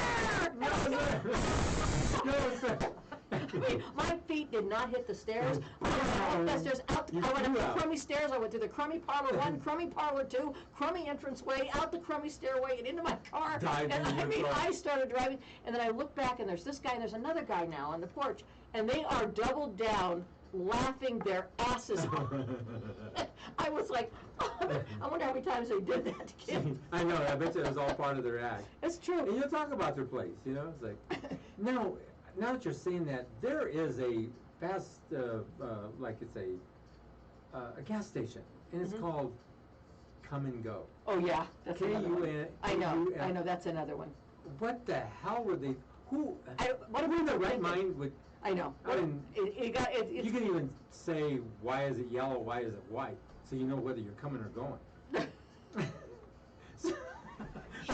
S1: I mean, my feet did not hit the stairs. I went up the stairs, I went up the crummy stairs. I went through the crummy parlor 1, crummy parlor 2, crummy entranceway, out the crummy stairway, and into my car. I started driving, and then I look back, and there's this guy, and there's another guy now on the porch, and they are doubled down, laughing their asses off. I was like, I wonder how many times they did that to kids.
S2: I know. I bet you it was all part of their act.
S1: It's true.
S2: And you'll talk about their place. It's like, no. Now that you're saying that, there is a fast, like it's a gas station, and it's called Come and Go.
S1: Oh yeah, that's another one. I know, that's another one.
S2: What the hell were they? Who?
S1: What
S2: in the right mind would?
S1: I know.
S2: I mean, you can even say, why is it yellow? Why is it white? So you know whether you're coming or going.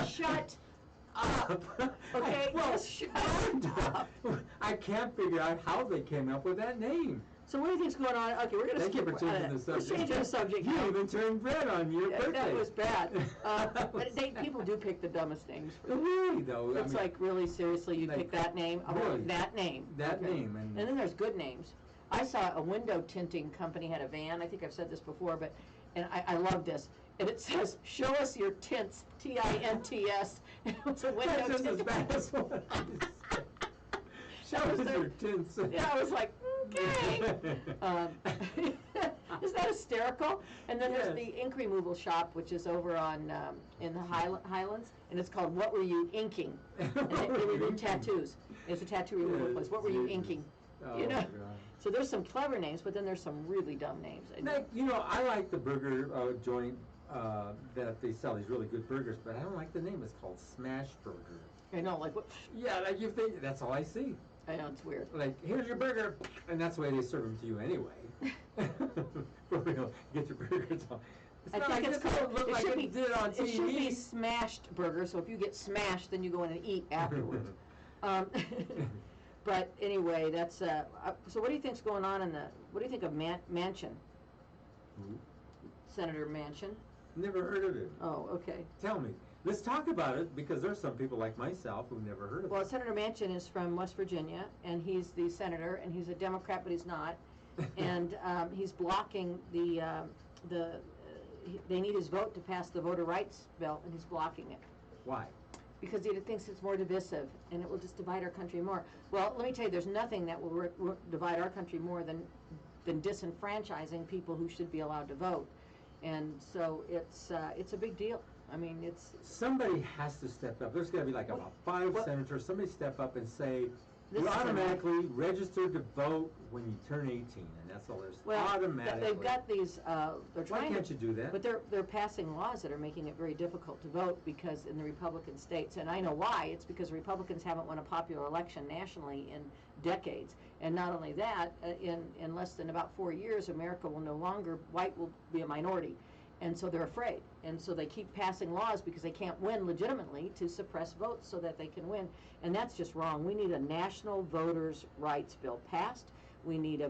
S1: Shut up. Okay, shut up.
S2: I can't figure out how they came up with that name.
S1: So what do you think's going on? Okay, we're going to skip.
S2: Thank you for changing the subject.
S1: We're changing the subject.
S2: You even turned red on your birthday.
S1: That was bad. But people do pick the dumbest names.
S2: Really, though.
S1: It's like, really, seriously, you pick that name?
S2: Really?
S1: That name.
S2: That name.
S1: And then there's good names. I saw a window tinting company had a van. I think I've said this before, and I love this. And it says, show us your tints, T-I-N-T-S. And it was a window
S2: That's
S1: tinting.
S2: as bad as what I said. Show us your tints.
S1: Yeah, I was like, okay. Isn't that hysterical? And then there's the ink removal shop, which is over on in the Highlands, and it's called What Were You Inking? And they remove tattoos. It's a tattoo removal place. What were you inking?
S2: Oh,
S1: you know?
S2: God.
S1: So there's some clever names, but then there's some really dumb names.
S2: I like the burger joint that they sell these really good burgers, but I don't like the name. It's called Smash Burger.
S1: I know, like what?
S2: Yeah, like you think that's all I see.
S1: I know, it's weird.
S2: Like, here's your burger, and that's the way they serve them to you anyway. For real, get your burgers on.
S1: I think it's called.
S2: Look like it did on TV.
S1: It should be smashed burger. So if you get smashed, then you go in and eat afterwards. But anyway, that's. So what do you think's going on in the? What do you think of Manchin?
S2: Who?
S1: Senator Manchin.
S2: Never heard of it.
S1: Oh, okay.
S2: Tell me. Let's talk about it, because there's some people like myself who've never heard of it.
S1: Well, Senator Manchin is from West Virginia, and he's the senator, and he's a Democrat, but he's not. And he's blocking they need his vote to pass the voter rights bill, and he's blocking it.
S2: Why?
S1: Because he thinks it's more divisive, and it will just divide our country more. Well, let me tell you, there's nothing that will divide our country more than disenfranchising people who should be allowed to vote. And so it's a big deal. I mean,
S2: somebody has to step up. There's got to be like about 5 senators. Somebody step up and say, you're automatically registered to vote when you turn 18, and that's all there's automatically.
S1: They've got these. They're trying.
S2: Why can't you do that?
S1: But they're passing laws that are making it very difficult to vote, because in the Republican states, and I know why. It's because Republicans haven't won a popular election nationally in decades. And not only that, in less than about 4 years, America will no longer, white will be a minority. And so they're afraid. And so they keep passing laws because they can't win legitimately to suppress votes so that they can win. And that's just wrong. We need a national voters' rights bill passed. We need a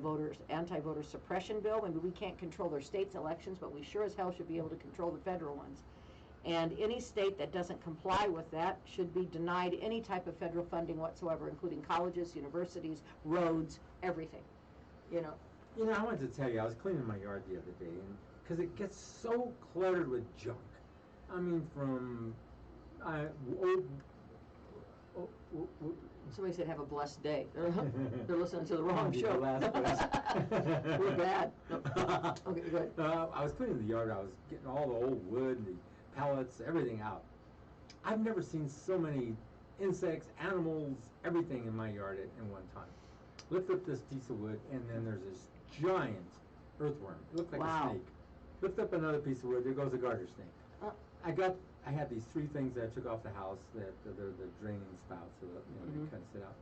S1: anti-voter suppression bill. Maybe we can't control their state's elections, but we sure as hell should be able to control the federal ones. And any state that doesn't comply with that should be denied any type of federal funding whatsoever, including colleges, universities, roads, everything.
S2: You know, I wanted to tell you, I was cleaning my yard the other day, and because it gets so cluttered with junk. I mean, from
S1: somebody said, have a blessed day. They're listening to the wrong show. We're bad. Okay, good.
S2: I was cleaning the yard. I was getting all the old wood and the pallets, everything out. I've never seen so many insects, animals, everything in my yard in one time. lift up this piece of wood, and then there's this giant earthworm. It looked like
S1: Wow.
S2: a snake. Lift up another piece of wood, there goes a garter snake.
S1: Oh.
S2: I had these 3 things that I took off the house that they're the draining spouts, so that, they kind of sit out.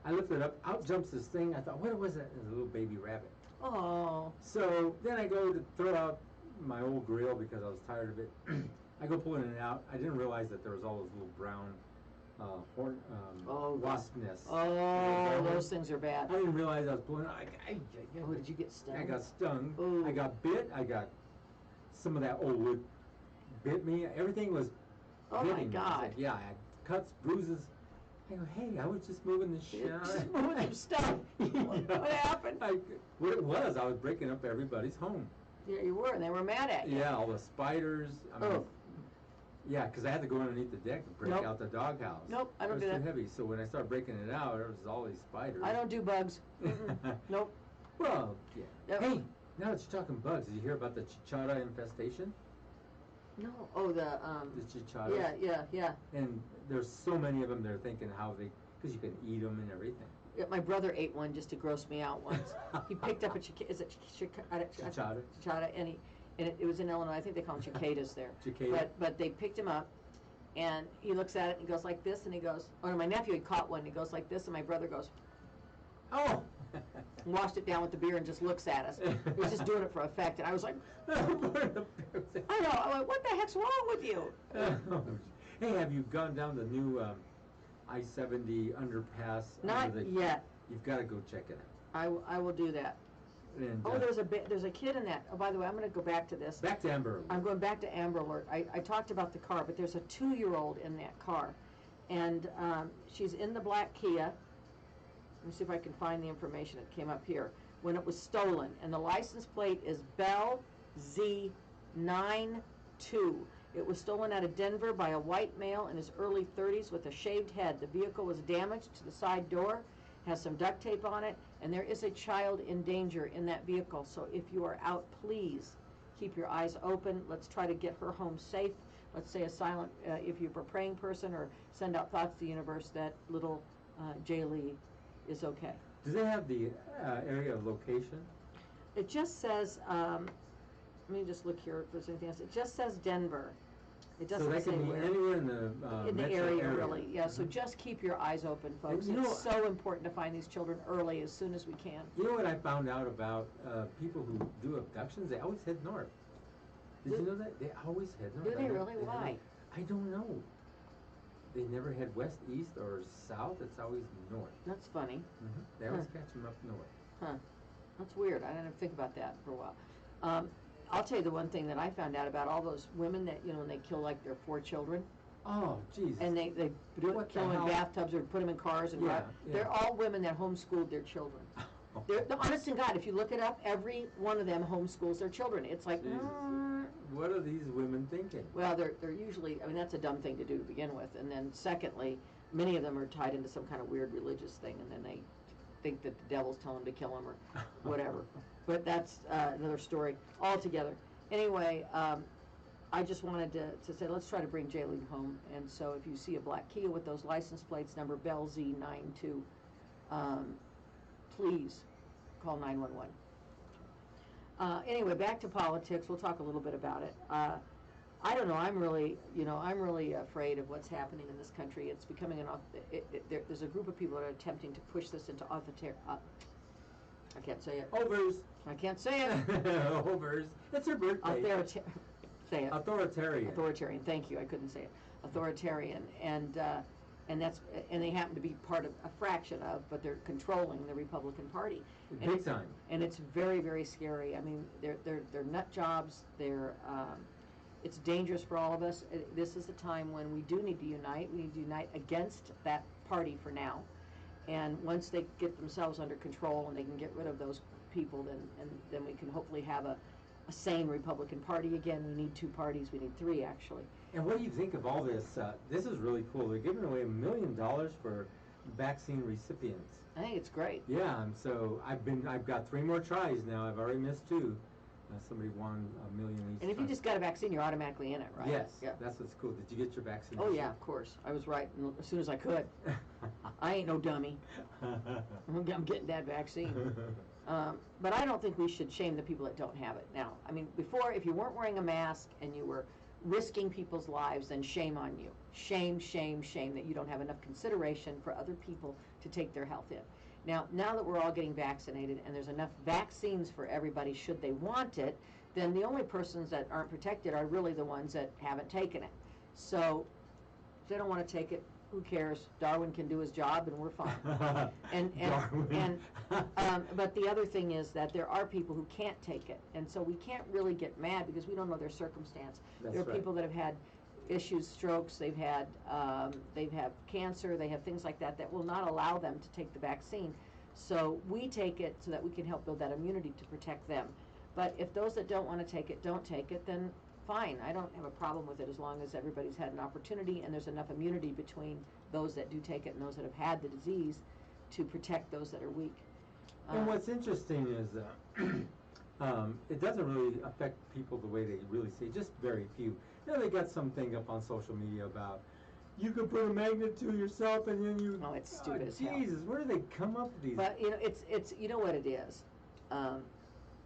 S2: I lifted it up, out jumps this thing. I thought, what was that? It was a little baby rabbit.
S1: Oh.
S2: So then I go to throw out my old grill because I was tired of it. I go pulling it out. I didn't realize that there was all those little brown wasp nests.
S1: Oh, those things are bad.
S2: I didn't realize I was pulling it out.
S1: Oh, did you get stung?
S2: I got stung.
S1: Ooh.
S2: I got bit. I got some of that old wood bit me. Everything was
S1: Oh
S2: hitting
S1: my
S2: me. It's
S1: God.
S2: like, yeah, I had cuts, bruises. I go, hey, I was just moving the shit out.
S1: Just moving some stuff. What happened?
S2: What it was, I was breaking up everybody's home.
S1: Yeah, you were, and they were mad at you.
S2: Yeah, all the spiders. I mean,
S1: Oh.
S2: yeah, because I had to go underneath the deck and break
S1: Nope.
S2: out the doghouse.
S1: Nope, I don't do
S2: It was
S1: that.
S2: too heavy, so when I started breaking it out, there was all these spiders.
S1: I don't do bugs. Nope.
S2: Well, yeah.
S1: Yep.
S2: Hey, now that you're talking bugs, did you hear about the chicharra infestation?
S1: No. Oh, the
S2: The chicharras?
S1: Yeah.
S2: And there's so many of them, they're thinking how they, because you can eat them and everything.
S1: Yeah, my brother ate one just to gross me out once. He picked up a
S2: Chicharra.
S1: cicada, and it was in Illinois. I think they call them cicadas there.
S2: Cicada.
S1: But they picked him up, and he looks at it and he goes like this, and he goes, oh no, my nephew had caught one. And he goes like this, and my brother goes,
S2: Oh!
S1: and washed it down with the beer and just looks at us. He was just doing it for effect, and I was like, I know. I went, what the heck's wrong with you?
S2: Hey, have you gone down the new I-70 underpass?
S1: Not yet.
S2: You've got to go check it out.
S1: I will do that.
S2: And,
S1: Oh, there's a kid in that. Oh, by the way, I'm going to go back to this.
S2: back to Amber.
S1: I'm going back to Amber Alert. I talked about the car, but there's a 2-year-old in that car, and she's in the black Kia. Let me see if I can find the information. It came up here when it was stolen, and the license plate is Bell Z92. It was stolen out of Denver by a white male in his early 30s with a shaved head. The vehicle was damaged to the side door, has some duct tape on it, and there is a child in danger in that vehicle. So if you are out, please keep your eyes open. Let's try to get her home safe. Let's say a silent, if you're a praying person, or send out thoughts to the universe that little Jaylee is okay.
S2: Do they have the area of location?
S1: It just says, let me just look here if there's anything else. It just says Denver. It
S2: So
S1: doesn't
S2: that
S1: say
S2: can be
S1: where.
S2: anywhere in the
S1: The
S2: metro
S1: area, really, yeah. So just keep your eyes open, folks.
S2: you know-
S1: It's so important to find these children early, as soon as we can.
S2: You know what I found out about people who do abductions? They always head north. Did you know that? They always head north.
S1: Do they really?
S2: never-
S1: Why?
S2: I don't know. They never head west, east, or south. It's always north.
S1: That's funny.
S2: They always catch them up north.
S1: Huh. That's weird. I didn't think about that for a while. I'll tell you the one thing that I found out about all those women that, when they kill like their 4 children,
S2: Oh, Jesus.
S1: and they do
S2: What
S1: it,
S2: the
S1: kill them in
S2: hell?
S1: bathtubs or put them in cars and
S2: Yeah,
S1: drive.
S2: yeah.
S1: They're all women that homeschooled their children. They're, honest to God, if you look it up, every one of them homeschools their children. It's like,
S2: Jesus. What are these women thinking?
S1: well, they're usually, I mean, that's a dumb thing to do to begin with. And then secondly, many of them are tied into some kind of weird religious thing, and then they think that the devil's telling them to kill them or whatever. But that's another story altogether. Anyway, I just wanted to say, let's try to bring Jayleen home. And so if you see a black Kia with those license plates, number Bell Z92, please call 911. Anyway, back to politics. We'll talk a little bit about it. I don't know. I'm really afraid of what's happening in this country. It's becoming there's a group of people that are attempting to push this into I can't say it.
S2: Overs.
S1: I can't say it.
S2: Overs. It's her birthday.
S1: Say it.
S2: Authoritarian.
S1: Authoritarian. Thank you. I couldn't say it. Authoritarian, and they happen to be part of a fraction of, but they're controlling the Republican Party.
S2: Big time.
S1: And it's very, very scary. I mean, they're nut jobs. It's dangerous for all of us. This is a time when we do need to unite. We need to unite against that party for now. And once they get themselves under control and they can get rid of those people, then we can hopefully have a sane Republican Party again. We need 2 parties. We need 3, actually.
S2: And what do you think of all this? This is really cool. They're giving away $1 million for vaccine recipients.
S1: I think it's great.
S2: Yeah, and so I've got 3 more tries now. I've already missed 2. Somebody won $1 million each.
S1: And if you just got a vaccine, you're automatically in it, right?
S2: Yes,
S1: Yeah.
S2: that's what's cool. Did you get your vaccination?
S1: Oh yeah, of course. I was right as soon as I could. I ain't no dummy. I'm getting that vaccine. But I don't think we should shame the people that don't have it. Now, I mean, before, if you weren't wearing a mask and you were risking people's lives, then shame on you. Shame, shame, shame that you don't have enough consideration for other people to take their health in. Now that we're all getting vaccinated and there's enough vaccines for everybody should they want it, then the only persons that aren't protected are really the ones that haven't taken it. So if they don't want to take it, who cares? Darwin can do his job and we're fine. But the other thing is that there are people who can't take it, and so we can't really get mad because we don't know their circumstance.
S2: That's
S1: there are
S2: right.
S1: people that have had issues, strokes, they've had cancer, they have things like that that will not allow them to take the vaccine. So we take it so that we can help build that immunity to protect them. But if those that don't want to take it don't take it, then fine. I don't have a problem with it as long as everybody's had an opportunity and there's enough immunity between those that do take it and those that have had the disease to protect those that are weak.
S2: And what's interesting is it doesn't really affect people the way they really say, just very few. You know, they got something up on social media about you can put a magnet to yourself and then you...
S1: Oh, it's stupid as hell.
S2: Jesus, where do they come up with these?
S1: But, you know, it's you know what it is.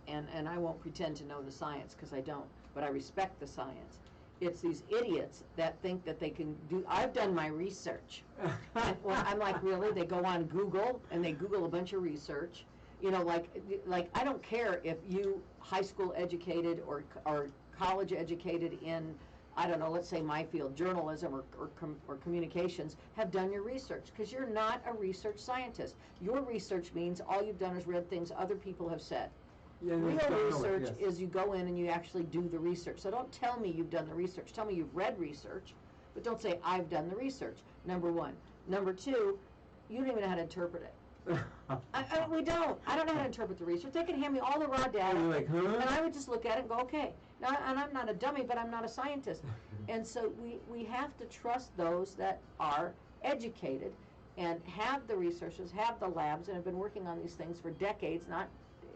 S1: And I won't pretend to know the science because I don't, but I respect the science. It's these idiots that think that they can do, I've done my research. And, well, I'm like, really? They go on Google and they Google a bunch of research. You know, like I don't care if you high school educated or college educated in, I don't know, let's say my field, journalism or communications, have done your research, because you're not a research scientist. Your research means all you've done is read things other people have said.
S2: Yeah,
S1: Real research is you go in and you actually do the research. So don't tell me you've done the research. Tell me you've read research, but don't say I've done the research. Number one. Number two, you don't even know how to interpret it. We don't. I don't know how to interpret the research. They can hand me all the raw data,
S2: like, huh?
S1: and I would just look at it and go, okay. Now, and I'm not a dummy, but I'm not a scientist. And so we have to trust those that are educated and have the researchers, have the labs, and have been working on these things for decades, not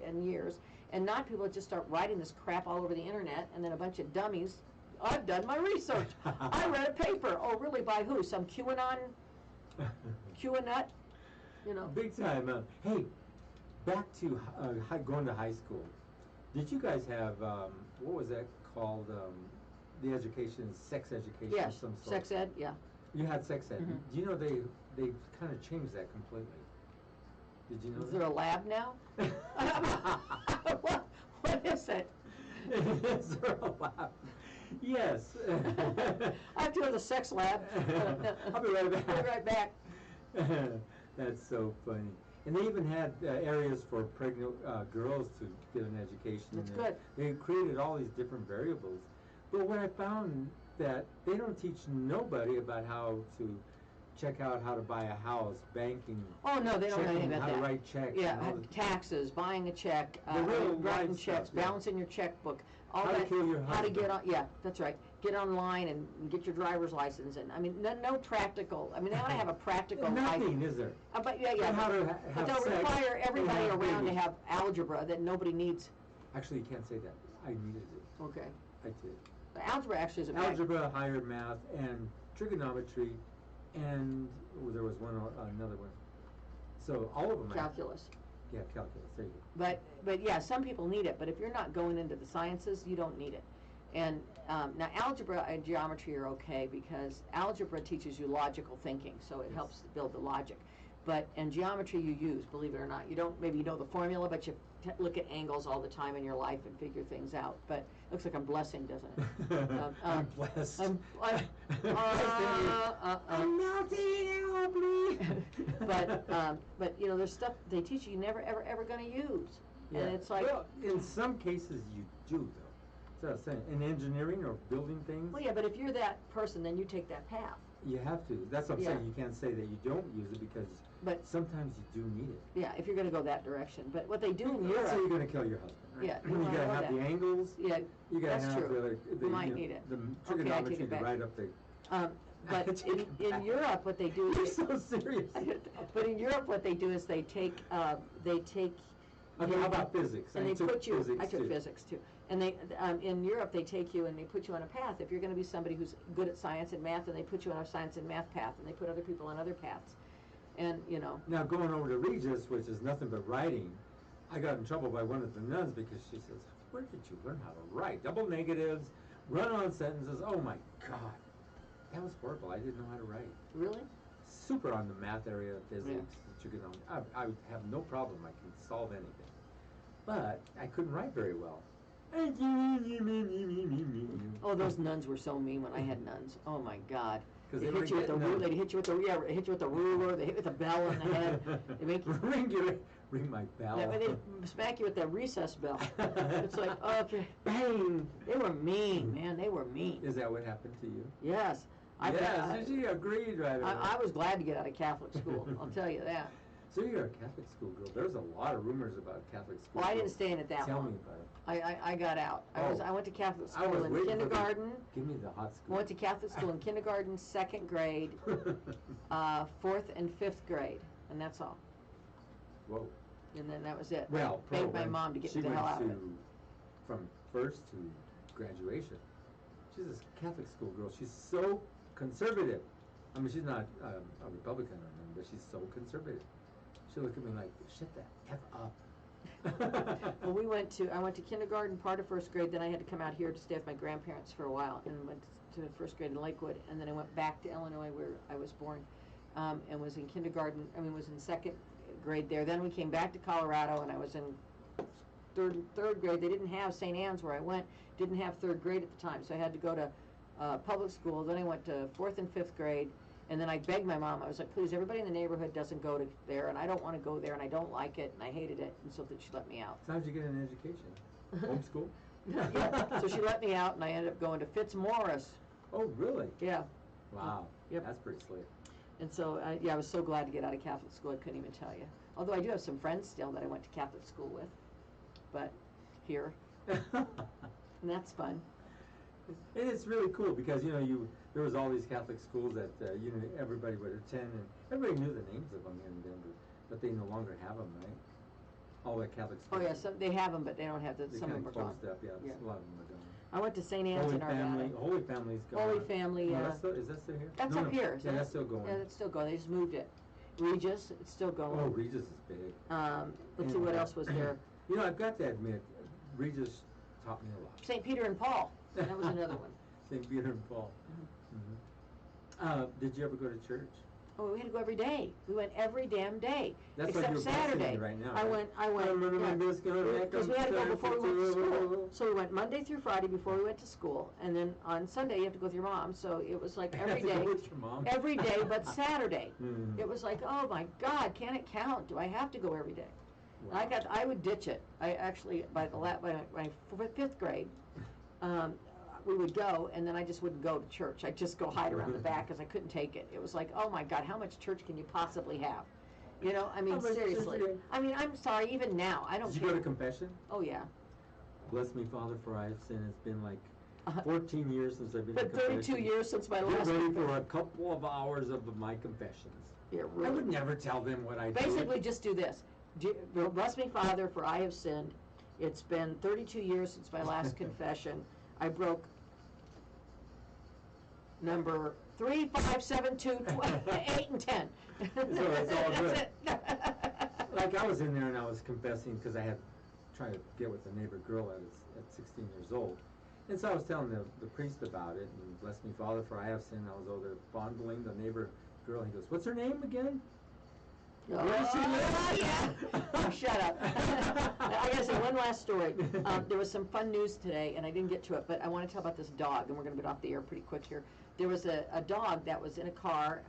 S1: in years, and not people that just start writing this crap all over the internet, and then a bunch of dummies. I've done my research. I read a paper. Oh, really? By who? Some QAnut? You know.
S2: Big time. Hey, back to going to high school. Did you guys have, what was that called? The education, sex education
S1: Yes,
S2: of some sort?
S1: sex ed, yeah.
S2: You had sex ed.
S1: Mhm.
S2: Do you know they kind of changed that completely? Did you know
S1: Is there a lab now? What is it?
S2: Is there a lab? Yes.
S1: I have to go to the sex lab.
S2: I'll be right back.
S1: I'll be right back.
S2: That's so funny. And they even had areas for pregnant girls to get an education.
S1: That's
S2: and
S1: good.
S2: They created all these different variables. But what I found that they don't teach nobody about how to check out how to buy a house, banking.
S1: Oh, no, they don't know anything
S2: checking,
S1: about
S2: how
S1: that.
S2: to write checks.
S1: Yeah,
S2: and all this-
S1: taxes, buying a check,
S2: The real
S1: writing
S2: life
S1: checks,
S2: stuff, yeah.
S1: balancing your checkbook, all
S2: How to
S1: that.
S2: kill your
S1: How to get on,
S2: husband.
S1: yeah, that's right. Get online and get your driver's license, and I mean, no practical. I mean, they ought to have a practical life.
S2: Nothing, is there?
S1: But yeah,
S2: But how to
S1: but
S2: have
S1: they'll
S2: sex
S1: require
S2: and
S1: everybody
S2: have
S1: around to
S2: babies.
S1: have algebra that nobody needs.
S2: Actually, you can't say that. I needed it.
S1: Okay,
S2: I did.
S1: the algebra actually is a
S2: Algebra, higher math, and trigonometry, and there was another one. So all of them.
S1: calculus.
S2: Yeah, calculus. There you go.
S1: But yeah, some people need it. But if you're not going into the sciences, you don't need it. And now algebra and geometry are okay because algebra teaches you logical thinking, so it helps to build the logic. And geometry you use, believe it or not. You don't maybe know the formula, but you look at angles all the time in your life and figure things out. But it looks like I'm blessing, doesn't it?
S2: I'm blessed.
S1: I'm
S2: melting, please.
S1: but you know, there's stuff they teach you never ever going to use,
S2: Yeah.
S1: and it's like,
S2: well, in some cases you do though. That's what I'm saying. In engineering or building things,
S1: well, yeah. But if you're that person, then you take that path.
S2: you have to. That's what I'm
S1: Yeah.
S2: saying. You can't say that you don't use it because
S1: But
S2: sometimes you do need it.
S1: yeah, if you're going to go that direction. But what they do in
S2: Let's say
S1: Europe,
S2: you're going to kill your husband. Right?
S1: Yeah,
S2: You
S1: I
S2: gotta
S1: know
S2: have
S1: that.
S2: the angles.
S1: yeah.
S2: You gotta
S1: That's
S2: have
S1: true.
S2: the
S1: You might
S2: know,
S1: need it.
S2: the
S1: Okay, I
S2: trigonometry
S1: take it
S2: to
S1: back.
S2: write up the.
S1: But
S2: Take it
S1: in
S2: back.
S1: Europe, what they do
S2: You're
S1: is
S2: so serious.
S1: but in Europe, what they do is they take
S2: Okay, how about physics?
S1: and
S2: I
S1: they
S2: took
S1: put you.
S2: physics
S1: I took
S2: too.
S1: physics too. And they in Europe they take you and they put you on a path. If you're going to be somebody who's good at science and math, and they put you on a science and math path, and they put other people on other paths. And, you know.
S2: Now, going over to Regis, which is nothing but writing, I got in trouble by one of the nuns because she says, "Where did you learn how to write? Double negatives, run-on sentences." Oh my God, that was horrible. I didn't know how to write.
S1: Really?
S2: Super on the math area of physics.
S1: Yeah.
S2: That you can, I would have no problem. I can solve anything, but I couldn't write very well.
S1: Oh, those nuns were so mean when I had nuns. Oh my God.
S2: Because
S1: They hit you with the ruler. They hit you with the hit you with the ruler. They hit you with the bell in the head. They make you
S2: ring my bell.
S1: Yeah, but they smack you with that recess bell. It's like, okay, bang. They were mean, man. They were mean.
S2: Is that what happened to you?
S1: Yes.
S2: She agreed right away.
S1: I was glad to get out of Catholic school. I'll tell you that.
S2: So you're a Catholic school girl. There's a lot of rumors about Catholic school.
S1: Well, I didn't stay in it that
S2: Tell
S1: long.
S2: me about it.
S1: I got out. I went to Catholic
S2: I was
S1: school in
S2: waiting for
S1: kindergarten.
S2: Give me the hot
S1: I
S2: school.
S1: went to Catholic school in kindergarten, second grade, 4th and 5th grade, and that's all.
S2: Whoa.
S1: And then that was it.
S2: Well,
S1: I begged my mom to get me the hell out of it.
S2: From first to graduation. She's a Catholic school girl. She's so conservative. I mean, she's not a Republican or anything, but she's so conservative. She looked at me like, "Shut the F up."
S1: Well, I went to kindergarten, part of 1st grade, then I had to come out here to stay with my grandparents for a while, and went to 1st grade in Lakewood, and then I went back to Illinois where I was born, and was in kindergarten, was in 2nd grade there. Then we came back to Colorado, and I was in third grade. They didn't have St. Anne's where I went, didn't have 3rd grade at the time, so I had to go to public school. Then I went to 4th and 5th grade, and then I begged my mom. I was like, "Please, everybody in the neighborhood doesn't go to there, and I don't want to go there, and I don't like it, and I hated it," and so that she let me out.
S2: So how'd you get an education? Homeschool?
S1: Yeah. So she let me out, and I ended up going to Fitzmaurice.
S2: Oh, really?
S1: Yeah.
S2: Wow.
S1: Yep.
S2: That's pretty slick.
S1: And so, I was so glad to get out of Catholic school, I couldn't even tell you. Although I do have some friends still that I went to Catholic school with, but here, and that's fun.
S2: And it's really cool because, there was all these Catholic schools that, everybody would attend, and everybody knew the names of them here in Denver, but they no longer have them, right? All the Catholic schools.
S1: Oh, yeah, they have them, but they don't have
S2: They
S1: some of
S2: kind
S1: them
S2: of
S1: are gone.
S2: closed up, yeah,
S1: Yeah.
S2: a lot of them are gone.
S1: I went to St. Anne's
S2: Holy
S1: in Arvada.
S2: Holy Family's gone.
S1: Holy Family,
S2: No,
S1: yeah.
S2: is that still here?
S1: That's
S2: No,
S1: up
S2: no.
S1: here.
S2: Yeah, that's still going.
S1: Yeah, it's still going. They just moved it. Regis, it's still going.
S2: Oh, Regis is big.
S1: Let's see what else was there.
S2: I've got to admit, Regis taught me a lot.
S1: St. Peter and Paul. That was another one.
S2: St. Peter and Paul. Did you ever go to church?
S1: Oh, we had to go every day. We went every damn day.
S2: That's
S1: except
S2: like you're
S1: Saturday.
S2: Right now,
S1: I
S2: right?
S1: went. Because we had to go before we went to school. So we went Monday through Friday before we went to school, and then on Sunday you have to go with your mom. So it was like every day.
S2: With your mom.
S1: Every day, but Saturday.
S2: Mm.
S1: It was like, oh my God, can it count? Do I have to go every day?
S2: Wow.
S1: I would ditch it. I actually by my 5th grade. We would go, and then I just wouldn't go to church. I'd just go hide around the back because I couldn't take it. It was like, oh my God, how much church can you possibly have?
S2: How much
S1: Seriously.
S2: church?
S1: I'm sorry, even now, I don't
S2: Did
S1: care.
S2: you go to confession?
S1: Oh, yeah.
S2: Bless me, Father, for I have sinned. It's been like 14 years since I've been to
S1: But
S2: confession.
S1: 32 years since my
S2: Get
S1: last
S2: ready
S1: confession.
S2: for a couple of hours of my confessions.
S1: Yeah,
S2: I
S1: really.
S2: would never tell them what I did.
S1: Basically, just do this. Bless me, Father, for I have sinned. It's been 32 years since my last confession. I broke number 3, 5, 7, 2, 8, and 10.
S2: So it's all good.
S1: That's it.
S2: Like I was in there and I was confessing because I had tried to get with a neighbor girl at 16 years old. And so I was telling the priest about it, and bless me, Father, for I have sinned. I was over there fondling the neighbor girl. He goes, "What's her name again?"
S1: Oh, yeah. Oh, shut up. I gotta say one last story. There was some fun news today, and I didn't get to it, but I want to tell about this dog, and we're gonna get off the air pretty quick here. There was a dog that was in a car,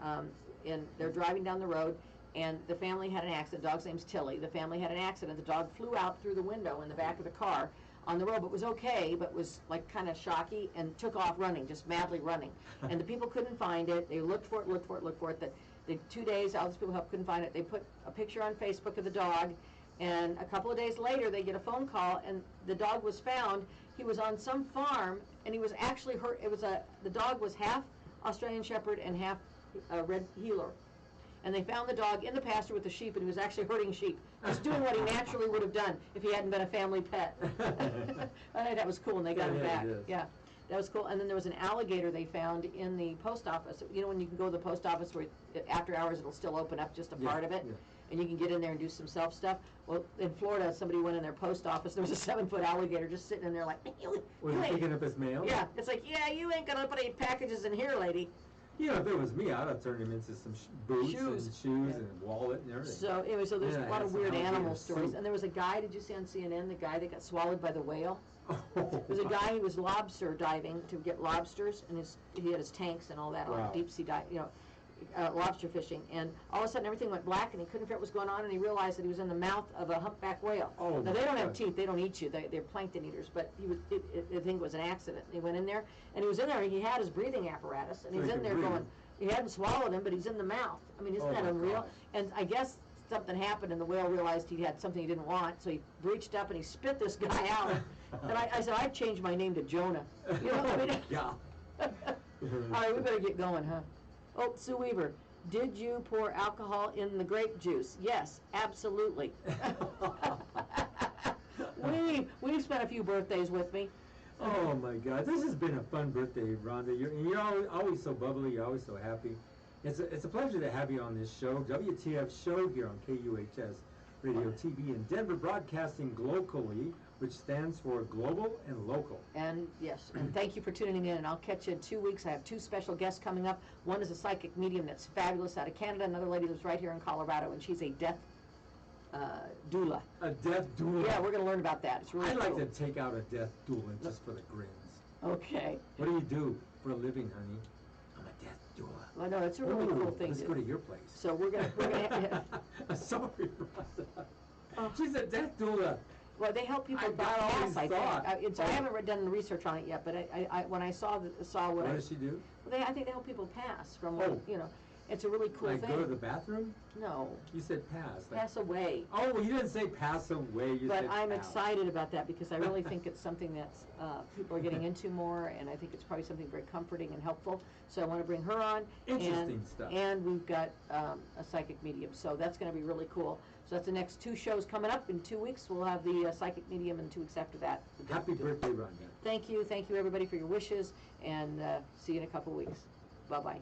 S1: and they're driving down the road, and the family had an accident. The dog's name's Tilly. The family had an accident. The dog flew out through the window in the back of the car on the road, but was okay, but was like kind of shocky, and took off running, just madly running. And the people couldn't find it. They looked for it. The 2 days, all these people helped, couldn't find it. They put a picture on Facebook of the dog, and a couple of days later, they get a phone call, and the dog was found. He was on some farm, and he was actually hurt. The dog was half Australian Shepherd and half Red Heeler. And they found the dog in the pasture with the sheep, and he was actually herding sheep, just doing what he naturally would have done if he hadn't been a family pet. I think that was cool, and they got him back. Yeah. That was cool. And then there was an alligator they found in the post office. You know when you can go to the post office where after hours it'll still open up just a part of it?
S2: Yeah.
S1: And you can get in there and do some self stuff. Well, in Florida, somebody went in their post office. There was a 7-foot alligator just sitting in there like,
S2: Was he picking up his mail?
S1: Yeah, it's like, yeah, you ain't gonna put any packages in here, lady.
S2: You know, if it was me, I'd have turned him into some boots and shoes and wallet and everything.
S1: So anyway, so there's
S2: Yeah,
S1: a lot of weird
S2: alligator
S1: animal stories.
S2: soup.
S1: And there was a guy, did you see on CNN, the guy that got swallowed by the whale?
S2: Oh,
S1: There was a guy who was lobster diving to get lobsters, and he had his tanks and all that on
S2: Wow.
S1: deep sea dive, lobster fishing. And all of a sudden everything went black, and he couldn't figure out what was going on, and he realized that he was in the mouth of a humpback whale.
S2: Oh,
S1: Now
S2: my
S1: they don't have
S2: God.
S1: teeth; they don't eat you. They're plankton eaters. But I think it was an accident. He went in there, and he was in there. He had his breathing apparatus, and
S2: So
S1: he's
S2: he
S1: in
S2: could
S1: there
S2: breathe.
S1: going. He hadn't swallowed him, but he's in the mouth. I mean, isn't
S2: Oh,
S1: that
S2: my
S1: unreal?
S2: gosh.
S1: And I guess something happened, and the whale realized he had something he didn't want, so he reached up and he spit this guy out. And I said, I'd change my name to Jonah. You know, I mean,
S2: Yeah.
S1: all right, we better get going, huh? Oh, Sue Weaver, did you pour alcohol in the grape juice? Yes, absolutely. We've spent a few birthdays with me.
S2: Oh my God, this has been a fun birthday, Rhonda. You're always so bubbly. You're always so happy. It's a pleasure to have you on this show, WTF show here on KUHS Radio TV in Denver, broadcasting globally, which stands for global and local.
S1: And yes, and thank you for tuning in. And I'll catch you in 2 weeks. I have 2 special guests coming up. One is a psychic medium that's fabulous out of Canada. Another lady lives right here in Colorado, and she's a death doula.
S2: A death doula.
S1: Yeah, we're going to learn about that. It's really
S2: I'd like
S1: cool.
S2: to take out a death doula just for the grins.
S1: Okay.
S2: What do you do for a living, honey? I'm a death doula.
S1: Well, no, it's a really cool thing.
S2: Let's go to your place.
S1: So we're gonna
S2: Sorry, Rhonda.
S1: Oh.
S2: She's a death doula.
S1: well, they help people
S2: I
S1: pass. I
S2: thought.
S1: think. I haven't done the research on it yet, but I when I saw what
S2: What
S1: I,
S2: does she do?
S1: I think they help people pass from
S2: Oh.
S1: It's a really cool
S2: Like
S1: thing.
S2: go to the bathroom?
S1: No,
S2: You said pass. Like,
S1: pass away.
S2: oh, well, you didn't say pass away. You
S1: But
S2: said
S1: I'm
S2: out.
S1: excited about that because I really think it's something that's people are getting into more, and I think it's probably something very comforting and helpful. So I want to bring her on.
S2: Interesting stuff.
S1: And we've got a psychic medium, so that's going to be really cool. So that's the next 2 shows coming up in 2 weeks. We'll have the psychic medium, and 2 weeks after that.
S2: Happy birthday, Rhonda.
S1: Thank you everybody for your wishes, and see you in a couple weeks. Bye bye.